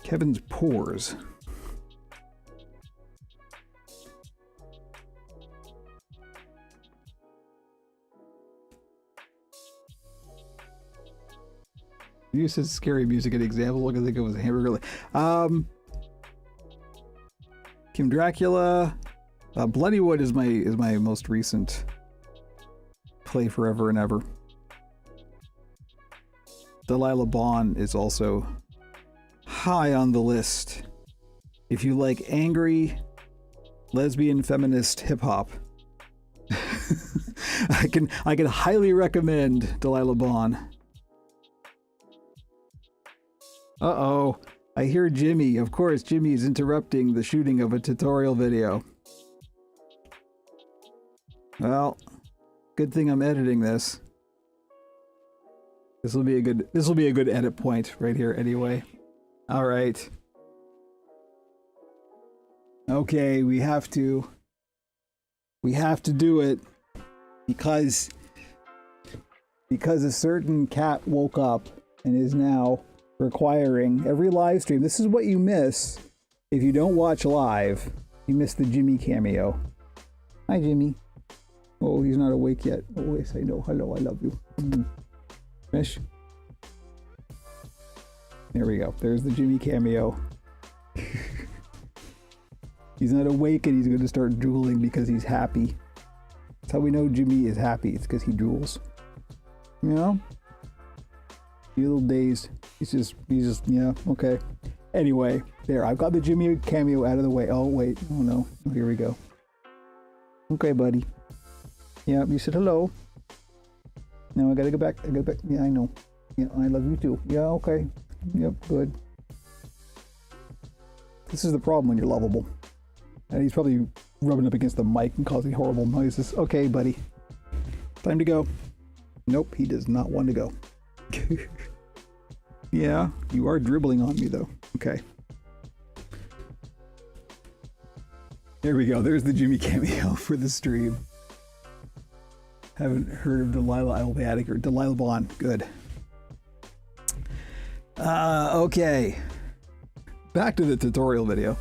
Kevin's pores. You said scary music an example. Look, I think it was a hamburger. Kim Dracula, Bloodywood is my most recent play forever and ever. Delilah Bond is also high on the list. If you like angry, lesbian, feminist hip hop, I can highly recommend Delilah Bond. Uh-oh. I hear Jimmy. Of course, Jimmy is interrupting the shooting of a tutorial video. Well, good thing I'm editing this. This will be a good edit point right here anyway. All right. Okay, we have to do it because a certain cat woke up and is now requiring every live stream. This is what you miss if you don't watch live. You miss the Jimmy cameo. Hi, Jimmy. Oh, he's not awake yet. Oh, yes, I know. Hello, I love you. Fish. There we go. There's the Jimmy cameo. He's not awake and he's going to start drooling because he's happy. That's how we know Jimmy is happy. It's because he drools. You know? He's a little dazed. He's just, yeah, okay. Anyway, there, I've got the Jimmy cameo out of the way. Oh, wait. Oh, no. Oh, here we go. Okay, buddy. Yeah, you said hello. Now I gotta go back. Yeah, I know. Yeah, I love you too. Yeah, okay. Yep, good. This is the problem when you're lovable. And he's probably rubbing up against the mic and causing horrible noises. Okay, buddy. Time to go. Nope, he does not want to go. Yeah, you are dribbling on me though. Okay. There we go. There's the Jimmy cameo for the stream. Haven't heard of Delilah Albatic or Delilah Bond. Good. Okay. Back to the tutorial video.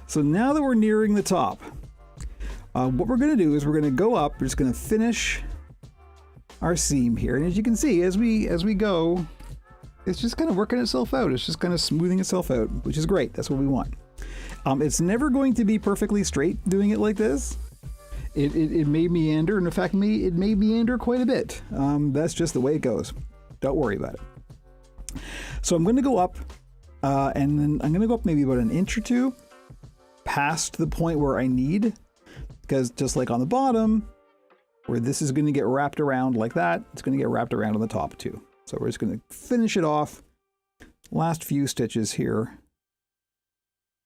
So now that we're nearing the top, what we're going to do is we're going to go up. We're just going to finish our seam here. And as you can see, as we go, it's just kind of working itself out. It's just kind of smoothing itself out, which is great. That's what we want. It's never going to be perfectly straight doing it like this. It may meander, and in fact, it may meander quite a bit. That's just the way it goes. Don't worry about it. So I'm going to go up, and then I'm going to go up maybe about an inch or two past the point where I need, because just like on the bottom, where this is going to get wrapped around like that, it's going to get wrapped around on the top too. So we're just going to finish it off. Last few stitches here.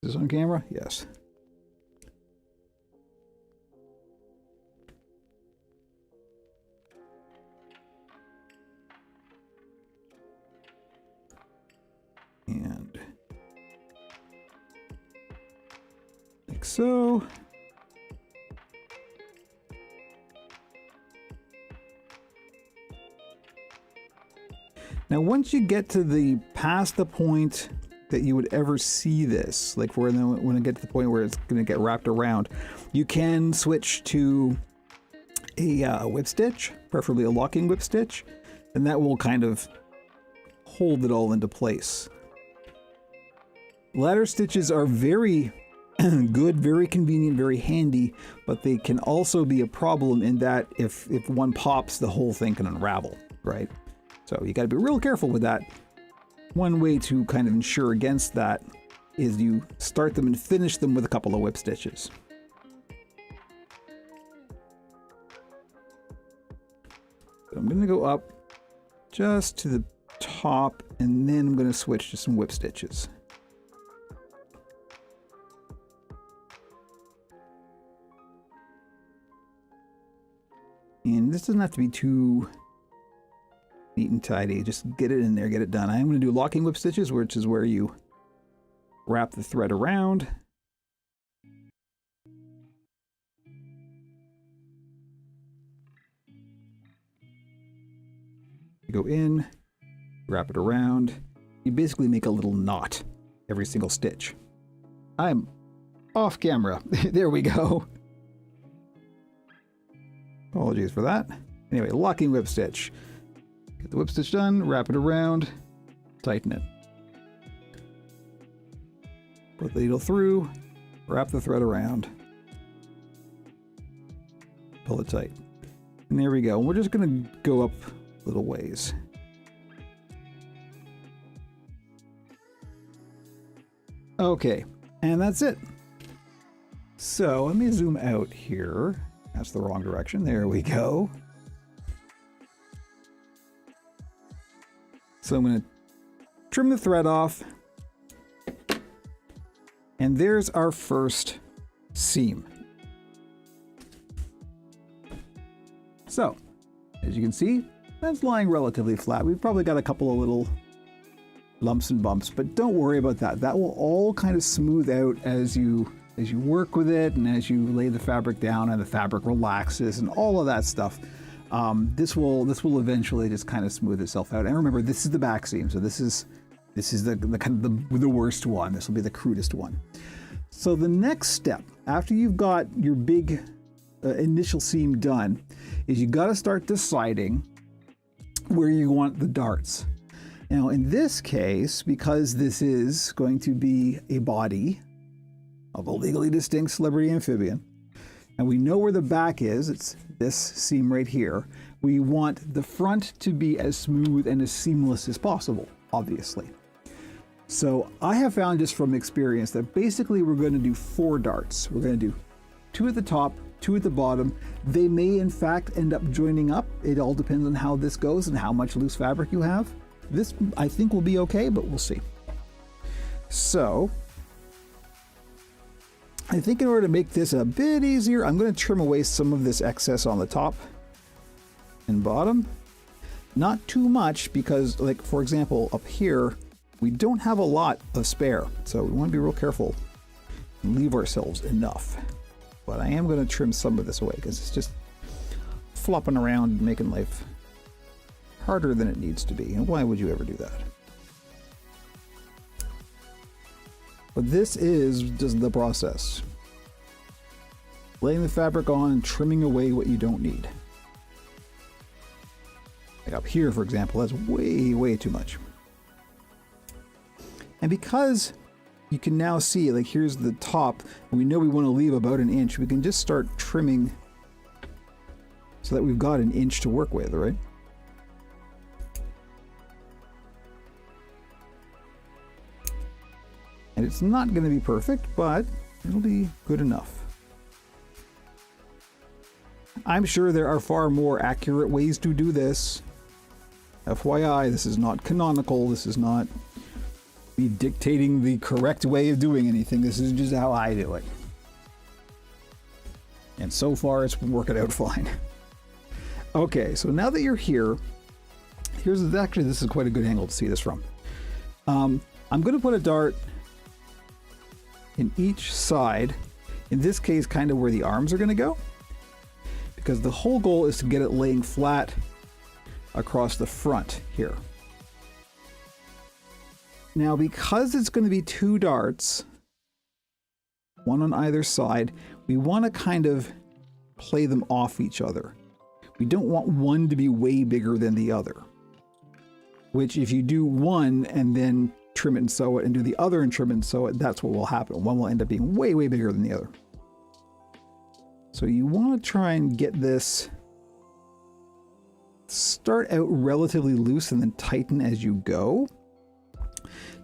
Is this on camera? Yes. And like so. Now, once you get to past the point that you would ever see this, like when I get to the point where it's going to get wrapped around, you can switch to a whip stitch, preferably a locking whip stitch, and that will kind of hold it all into place. Ladder stitches are very good, very convenient, very handy, but they can also be a problem in that if one pops, the whole thing can unravel, right? So you got to be real careful with that. One way to kind of ensure against that is you start them and finish them with a couple of whip stitches. So I'm going to go up just to the top, and then I'm going to switch to some whip stitches. And this doesn't have to be too neat and tidy. Just get it in there, get it done. I'm going to do locking whip stitches, which is where you wrap the thread around. You go in, wrap it around. You basically make a little knot every single stitch. I'm off camera. There we go. Apologies for that. Anyway, locking whip stitch. Get the whip stitch done, wrap it around, tighten it. Put the needle through, wrap the thread around, pull it tight. And there we go. And we're just going to go up little ways. Okay, and that's it. So let me zoom out here. That's the wrong direction. There we go. So I'm going to trim the thread off. And there's our first seam. So, as you can see, that's lying relatively flat. We've probably got a couple of little lumps and bumps, but don't worry about that. That will all kind of smooth out as you work with it and as you lay the fabric down and the fabric relaxes and all of that stuff. This will eventually just kind of smooth itself out. And remember, this is the back seam, so this is the kind of the worst one. This will be the crudest one. So the next step, after you've got your big initial seam done, is you got to start deciding where you want the darts. Now in this case, because this is going to be a body of a legally distinct celebrity amphibian, and we know where the back is, it's this seam right here, we want the front to be as smooth and as seamless as possible, obviously. So I have found just from experience that basically we're going to do 4 darts. We're going to do 2 at the top, 2 at the bottom. They may in fact end up joining up. It all depends on how this goes and how much loose fabric you have. This I think will be okay, but we'll see. So I think in order to make this a bit easier, I'm going to trim away some of this excess on the top and bottom. Not too much because, like, for example, up here, we don't have a lot of spare, so we want to be real careful and leave ourselves enough. But I am going to trim some of this away because it's just flopping around and making life harder than it needs to be. And why would you ever do that? But this is just the process. Laying the fabric on and trimming away what you don't need. Like up here, for example, that's way too much. And because you can now see, like, here's the top, and we know we want to leave about 1 inch, we can just start trimming so that we've got 1 inch to work with, right? And it's not going to be perfect, but it'll be good enough. I'm sure there are far more accurate ways to do this. FYI, this is not canonical. This is not me dictating the correct way of doing anything. This is just how I do it. And so far, it's been working out fine. Okay, so now that you're here, actually, this is quite a good angle to see this from. I'm going to put a dart in each side, in this case kind of where the arms are going to go, because the whole goal is to get it laying flat across the front here. Now, because it's going to be 2 darts, one on either side, we want to kind of play them off each other. We don't want one to be way bigger than the other, which if you do one and then trim it and sew it and do the other and trim it and sew it, that's what will happen. One will end up being way bigger than the other. So you want to try and get this, start out relatively loose and then tighten as you go.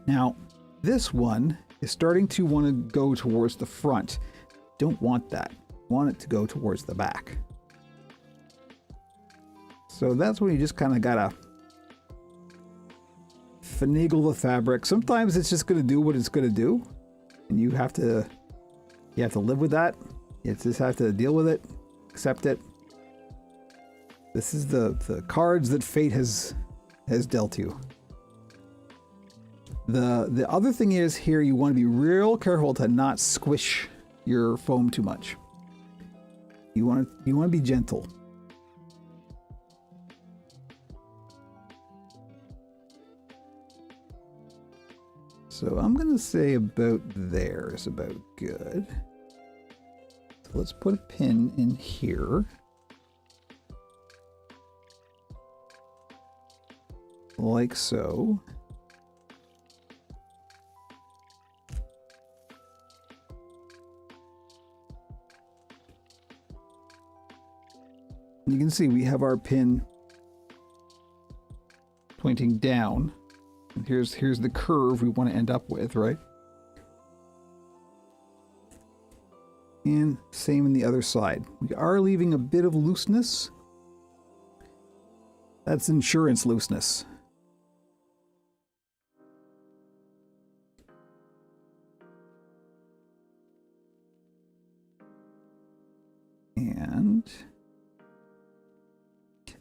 Now, this one is starting to want to go towards the front. Don't want that. Want it to go towards the back. So that's when you just kind of gotta finagle the fabric. Sometimes it's just going to do what it's going to do, and you have to live with that. You just have to deal with it, accept it. This is the cards that fate has dealt you. The other thing is here, you want to be real careful to not squish your foam too much. You want to be gentle. So I'm going to say about there is about good. So let's put a pin in here. Like so. You can see we have our pin pointing down. And here's the curve we want to end up with, right? And same in the other side. We are leaving a bit of looseness. That's insurance looseness. And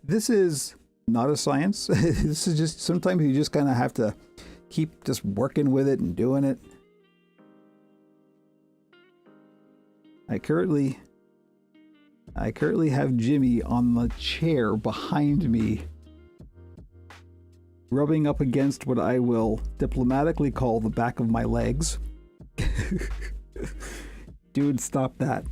this is not a science. This is just, sometimes you just kind of have to keep just working with it and doing it. I currently have Jimmy on the chair behind me, rubbing up against what I will diplomatically call the back of my legs. Dude, stop that.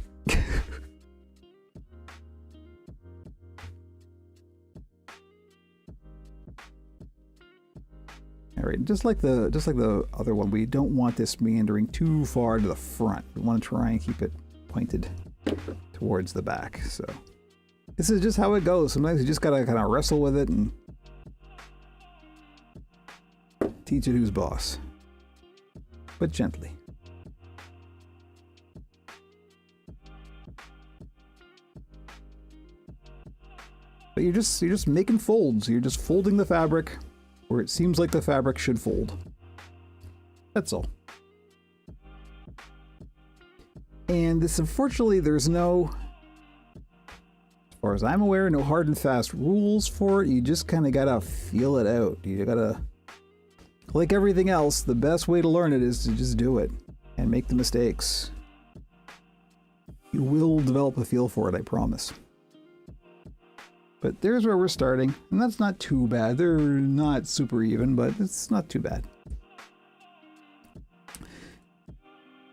All right, just like the other one, we don't want this meandering too far to the front. We want to try and keep it pointed towards the back. So this is just how it goes. Sometimes you just gotta kind of wrestle with it and teach it who's boss, but gently. But you're just making folds. You're just folding the fabric where it seems like the fabric should fold. That's all. And this, unfortunately, there's no, as far as I'm aware, no hard and fast rules for it. You just kind of gotta feel it out. You gotta, like everything else, the best way to learn it is to just do it and make the mistakes. You will develop a feel for it, I promise. But there's where we're starting, and that's not too bad. They're not super even, but it's not too bad.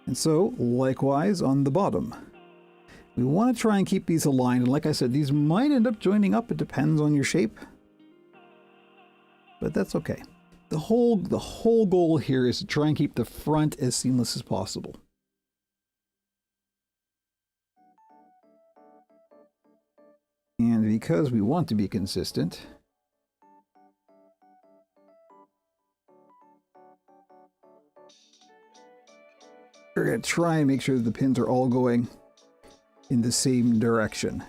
And so, likewise on the bottom. We want to try and keep these aligned, and like I said, these might end up joining up. It depends on your shape. But that's okay. The whole goal here is to try and keep the front as seamless as possible. And because we want to be consistent, we're going to try and make sure that the pins are all going in the same direction.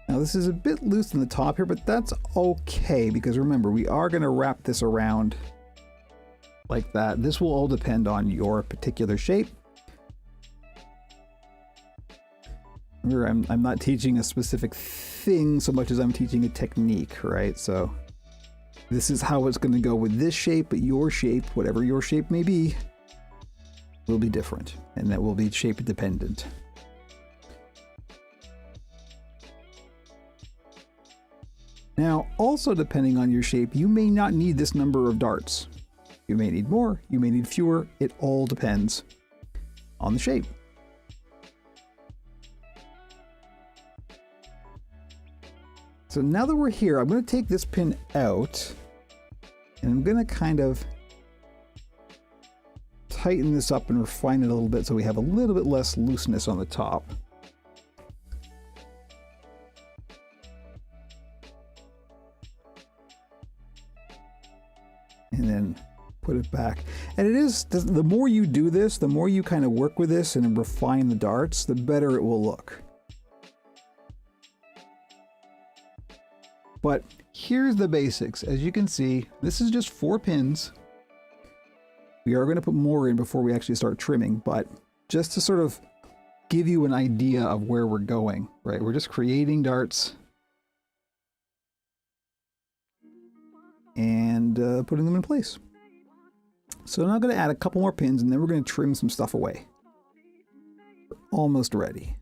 Now this is a bit loose in the top here, but that's okay because remember, we are going to wrap this around like that. This will all depend on your particular shape. Remember, I'm not teaching a specific thing so much as I'm teaching a technique, right? So this is how it's going to go with this shape, but your shape, whatever your shape may be, will be different, and that will be shape dependent. Now, also depending on your shape, you may not need this number of darts. You may need more, you may need fewer. It all depends on the shape. So now that we're here, I'm going to take this pin out and I'm going to kind of tighten this up and refine it a little bit so we have a little bit less looseness on the top. And then put it back. And it is, the more you do this, the more you kind of work with this and refine the darts, the better it will look. But here's the basics. As you can see, this is just 4 pins. We are going to put more in before we actually start trimming, but just to sort of give you an idea of where we're going, right? We're just creating darts and putting them in place. So now I'm going to add a couple more pins and then we're going to trim some stuff away. We're almost ready.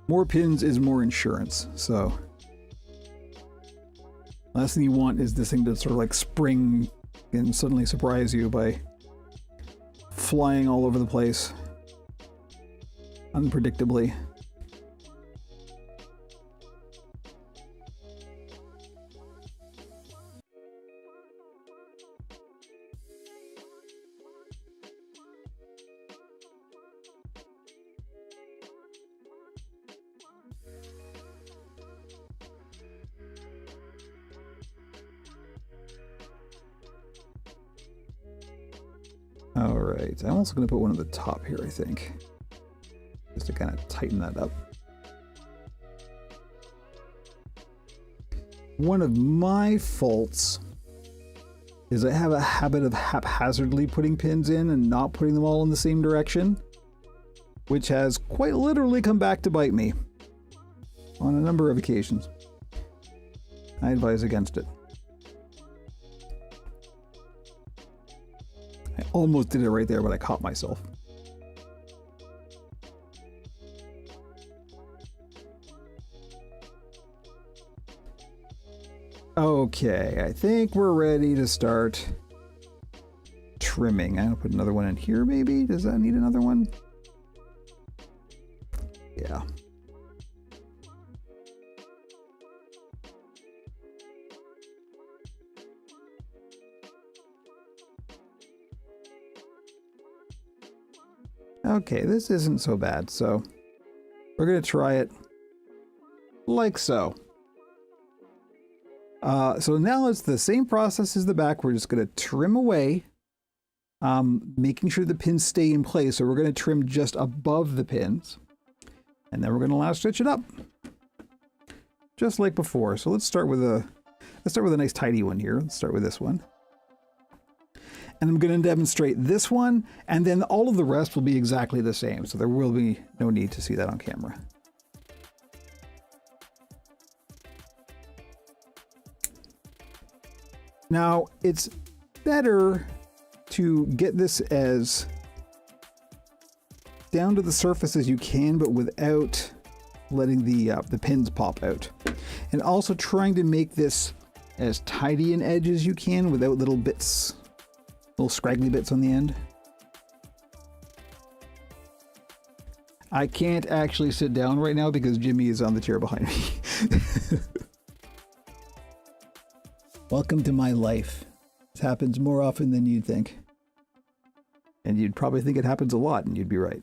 More pins is more insurance, so last thing you want is this thing to sort of like spring and suddenly surprise you by flying all over the place unpredictably. All right, I'm also going to put one at the top here, I think, just to kind of tighten that up. One of my faults is I have a habit of haphazardly putting pins in and not putting them all in the same direction, which has quite literally come back to bite me on a number of occasions. I advise against it. I almost did it right there, but I caught myself. Okay, I think we're ready to start trimming. I'm gonna put another one in here, maybe? Does that need another one? Yeah. Okay, this isn't so bad, so we're gonna try it like so. So now it's the same process as the back. We're just going to trim away, making sure the pins stay in place. So we're going to trim just above the pins, and then we're going to last stitch it up, just like before. So let's start with a nice tidy one here. Let's start with this one, and I'm going to demonstrate this one, and then all of the rest will be exactly the same. So there will be no need to see that on camera. Now, it's better to get this as down to the surface as you can, but without letting the pins pop out. And also trying to make this as tidy an edge as you can without little bits, little scraggly bits on the end. I can't actually sit down right now because Jimmy is on the chair behind me. Welcome to my life. This happens more often than you'd think. And you'd probably think it happens a lot, and you'd be right.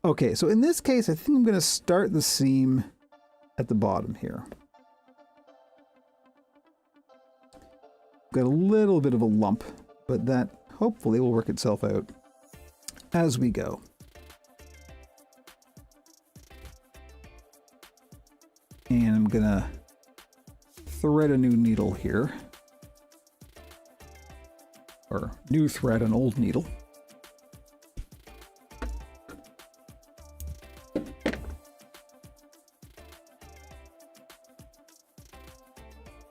Okay, so in this case, I think I'm going to start the seam at the bottom here. Got a little bit of a lump, but that hopefully will work itself out as we go. And I'm going to thread a new needle here. Or new thread, an old needle.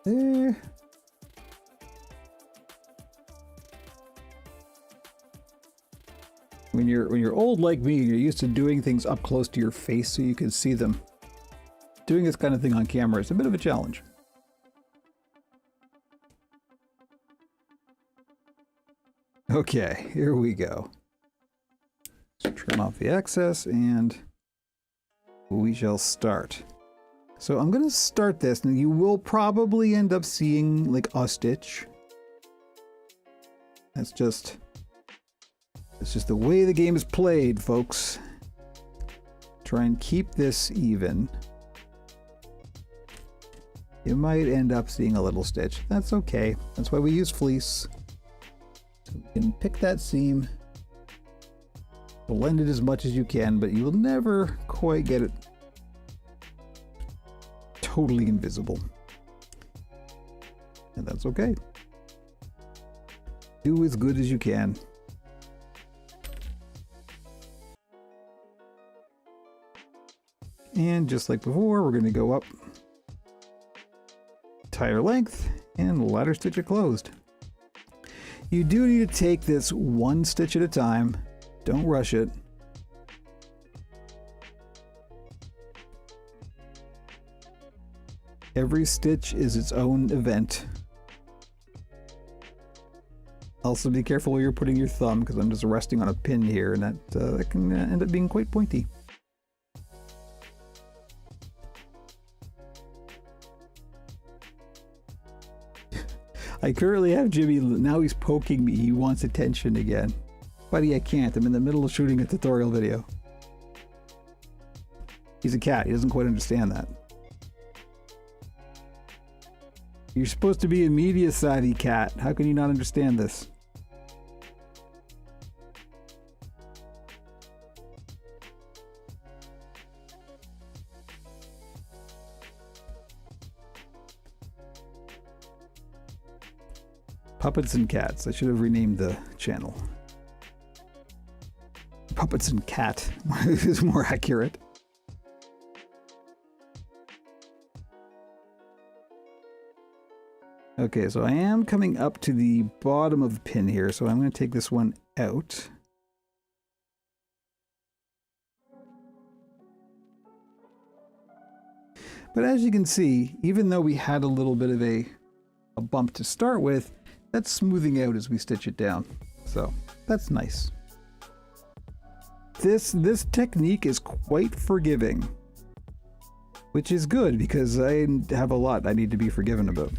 There. When you're old like me, you're used to doing things up close to your face so you can see them. Doing this kind of thing on camera is a bit of a challenge. Okay, here we go. Let's trim off the excess and we shall start. So I'm going to start this, and you will probably end up seeing like a stitch. It's just the way the game is played, folks. Try and keep this even. You might end up seeing a little stitch. That's okay. That's why we use fleece. So you can pick that seam, blend it as much as you can, but you will never quite get it totally invisible. And that's okay. Do as good as you can. And just like before, we're going to go up entire length and ladder stitch it closed. You do need to take this one stitch at a time. Don't rush it. Every stitch is its own event. Also be careful where you're putting your thumb, because I'm just resting on a pin here, and that can end up being quite pointy. I currently have Jimmy, now he's poking me, he wants attention again. Buddy, I can't, I'm in the middle of shooting a tutorial video. He's a cat, he doesn't quite understand that. You're supposed to be a media savvy cat, how can you not understand this? Puppets and Cats. I should have renamed the channel. Puppets and Cat is more accurate. Okay, so I am coming up to the bottom of the pin here, so I'm going to take this one out. But as you can see, even though we had a little bit of a bump to start with, that's smoothing out as we stitch it down. So that's nice. This technique is quite forgiving, which is good because I have a lot I need to be forgiven about.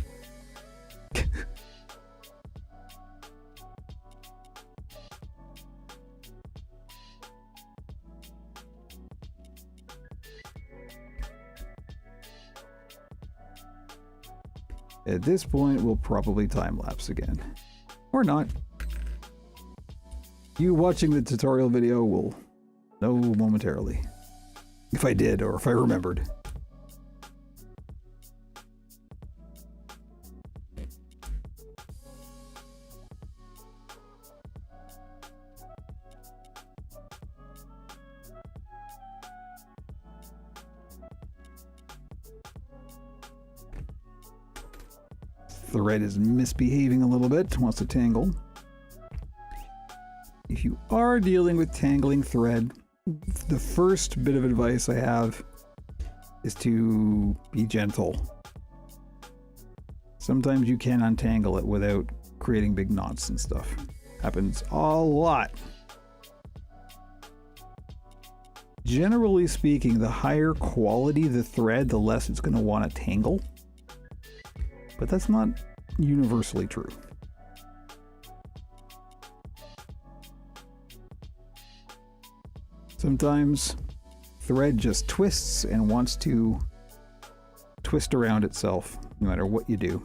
At this point, we'll probably time-lapse again. Or not. You watching the tutorial video will know momentarily. If I did, or if I remembered. Thread is misbehaving a little bit, wants to tangle. If you are dealing with tangling thread, the first bit of advice I have is to be gentle. Sometimes you can untangle it without creating big knots and stuff. Happens a lot. Generally speaking, the higher quality the thread, the less it's going to want to tangle. But that's not universally true. Sometimes thread just twists and wants to twist around itself, no matter what you do.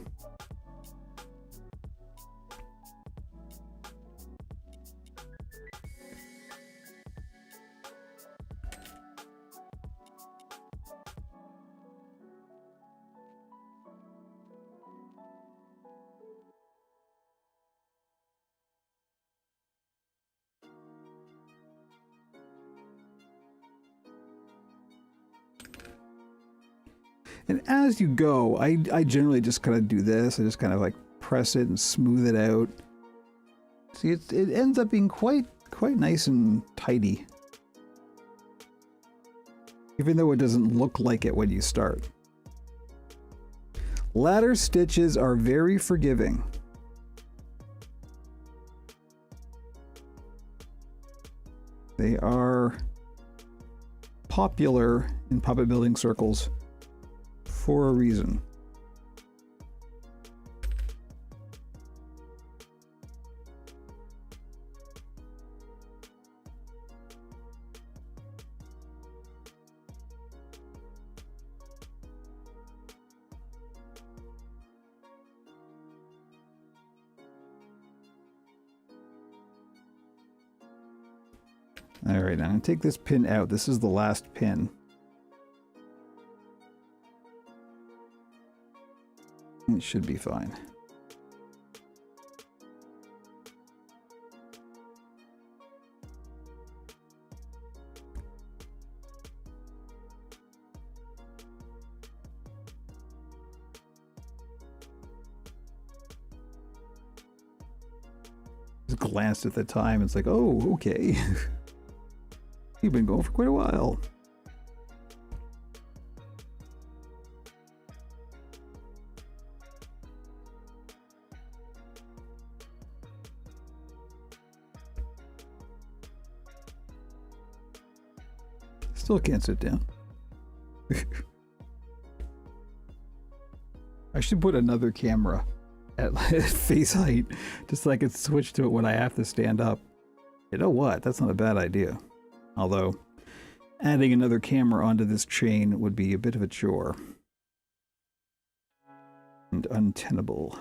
And as you go, I generally just kind of do this. I just kind of like press it and smooth it out. See, it ends up being quite nice and tidy. Even though it doesn't look like it when you start. Ladder stitches are very forgiving. They are popular in puppet building circles for a reason. All right, I'm going to take this pin out. This is the last pin. It should be fine. Just glanced at the time. It's like, oh, okay. You've been going for quite a while. Still can't sit down. I should put another camera at face height, just so I could switch to it when I have to stand up. You know what? That's not a bad idea. Although, adding another camera onto this chain would be a bit of a chore. And untenable.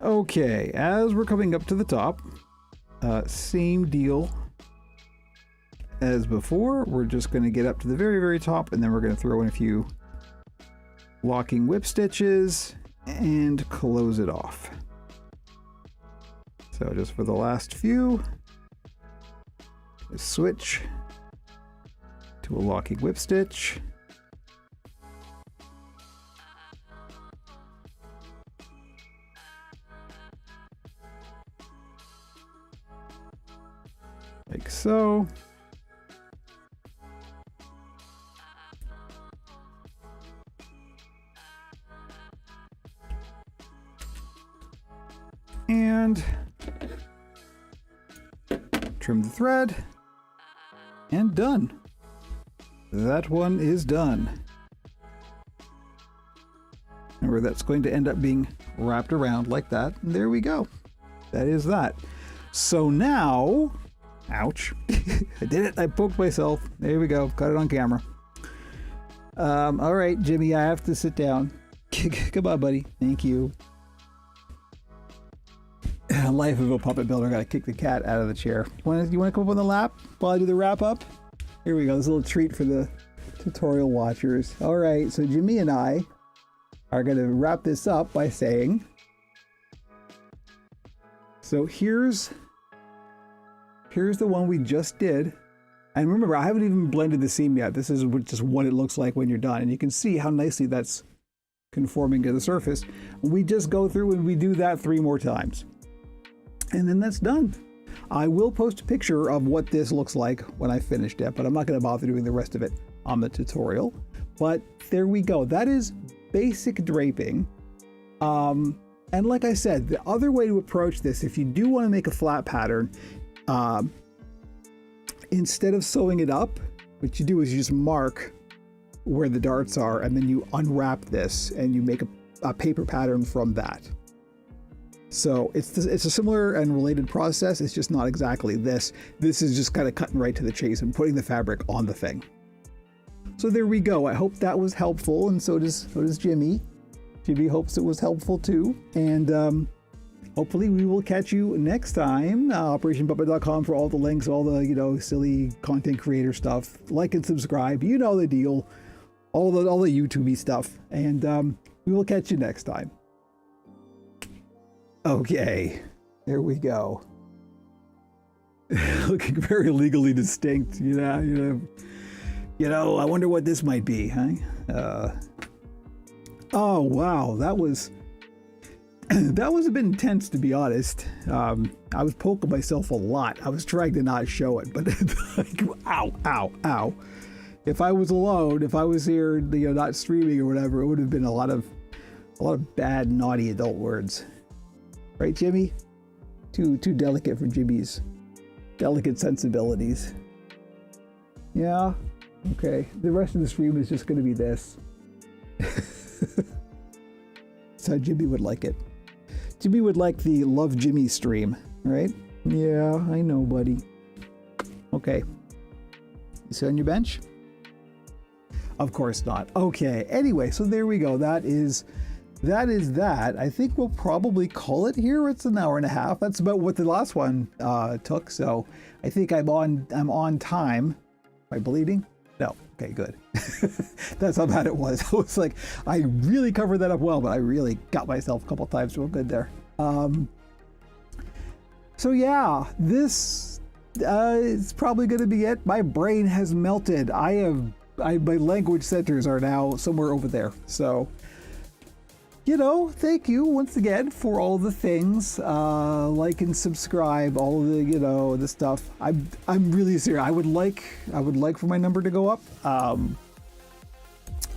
Okay, as we're coming up to the top, same deal as before. We're just going to get up to the very, very top, and then we're going to throw in a few locking whip stitches and close it off. So just for the last few, just switch to a locking whip stitch. Like so. And trim the thread, and done. That one is done. Remember, that's going to end up being wrapped around like that. And there we go. That is that. So now, ouch, I did it. I poked myself. There we go. Got it on camera. All right, Jimmy, I have to sit down. Come on, buddy. Thank you. Life of a puppet builder. Got to kick the cat out of the chair. You want to come up on the lap while I do the wrap up? Here we go. This little treat for the tutorial watchers. All right, so Jimmy and I are going to wrap this up by saying, so here's the one we just did. And remember, I haven't even blended the seam yet. This is just what it looks like when you're done. And you can see how nicely that's conforming to the surface. We just go through and we do that 3 more times. And then that's done. I will post a picture of what this looks like when I finished it, but I'm not going to bother doing the rest of it on the tutorial. But there we go. That is basic draping. And like I said, the other way to approach this, if you do want to make a flat pattern, instead of sewing it up, what you do is you just mark where the darts are, and then you unwrap this and you make a paper pattern from that. So it's a similar and related process. It's just not exactly this. This is just kind of cutting right to the chase and putting the fabric on the thing. So there we go. I hope that was helpful, and so does Jimmy. Jimmy hopes it was helpful too. And hopefully we will catch you next time. OperationPuppet.com for all the links, all the silly content creator stuff. Like and subscribe. You know the deal. All the YouTubey stuff. And we will catch you next time. Okay, there we go. Looking very legally distinct, I wonder what this might be, huh? Oh wow, that was a bit intense, to be honest. I was poking myself a lot. I was trying to not show it, but like, ow. If I was alone, if I was here, not streaming or whatever, it would have been a lot of bad, naughty adult words. Right, Jimmy? Too delicate for Jimmy's delicate sensibilities. Yeah? Okay. The rest of the stream is just going to be this. That's how Jimmy would like it. Jimmy would like the Love Jimmy stream, right? Yeah, I know, buddy. Okay. You sit on your bench? Of course not. Okay. Anyway, so there we go. That is that. I think we'll probably call it here. It's an hour and a half. That's about what the last one took. So I think I'm on time. Am I bleeding? No. Okay, good. That's how bad it was. I was like, I really covered that up well, but I really got myself a couple times real good there. So yeah, this is probably going to be it. My brain has melted. My language centers are now somewhere over there. So, thank you once again for all the things, like and subscribe, all of the, the stuff. I'm really serious. I would like for my number to go up. I'm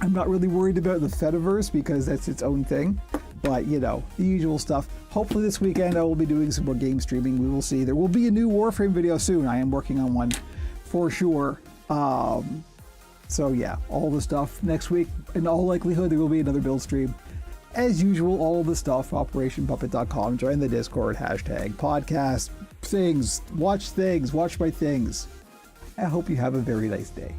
not really worried about the Fediverse because that's its own thing, but the usual stuff. Hopefully this weekend I will be doing some more game streaming. We will see. There will be a new Warframe video soon. I am working on one for sure. So yeah, all the stuff next week. In all likelihood, there will be another build stream. As usual, all the stuff, OperationPuppet.com. Join the Discord, #podcast, things, watch my things. I hope you have a very nice day.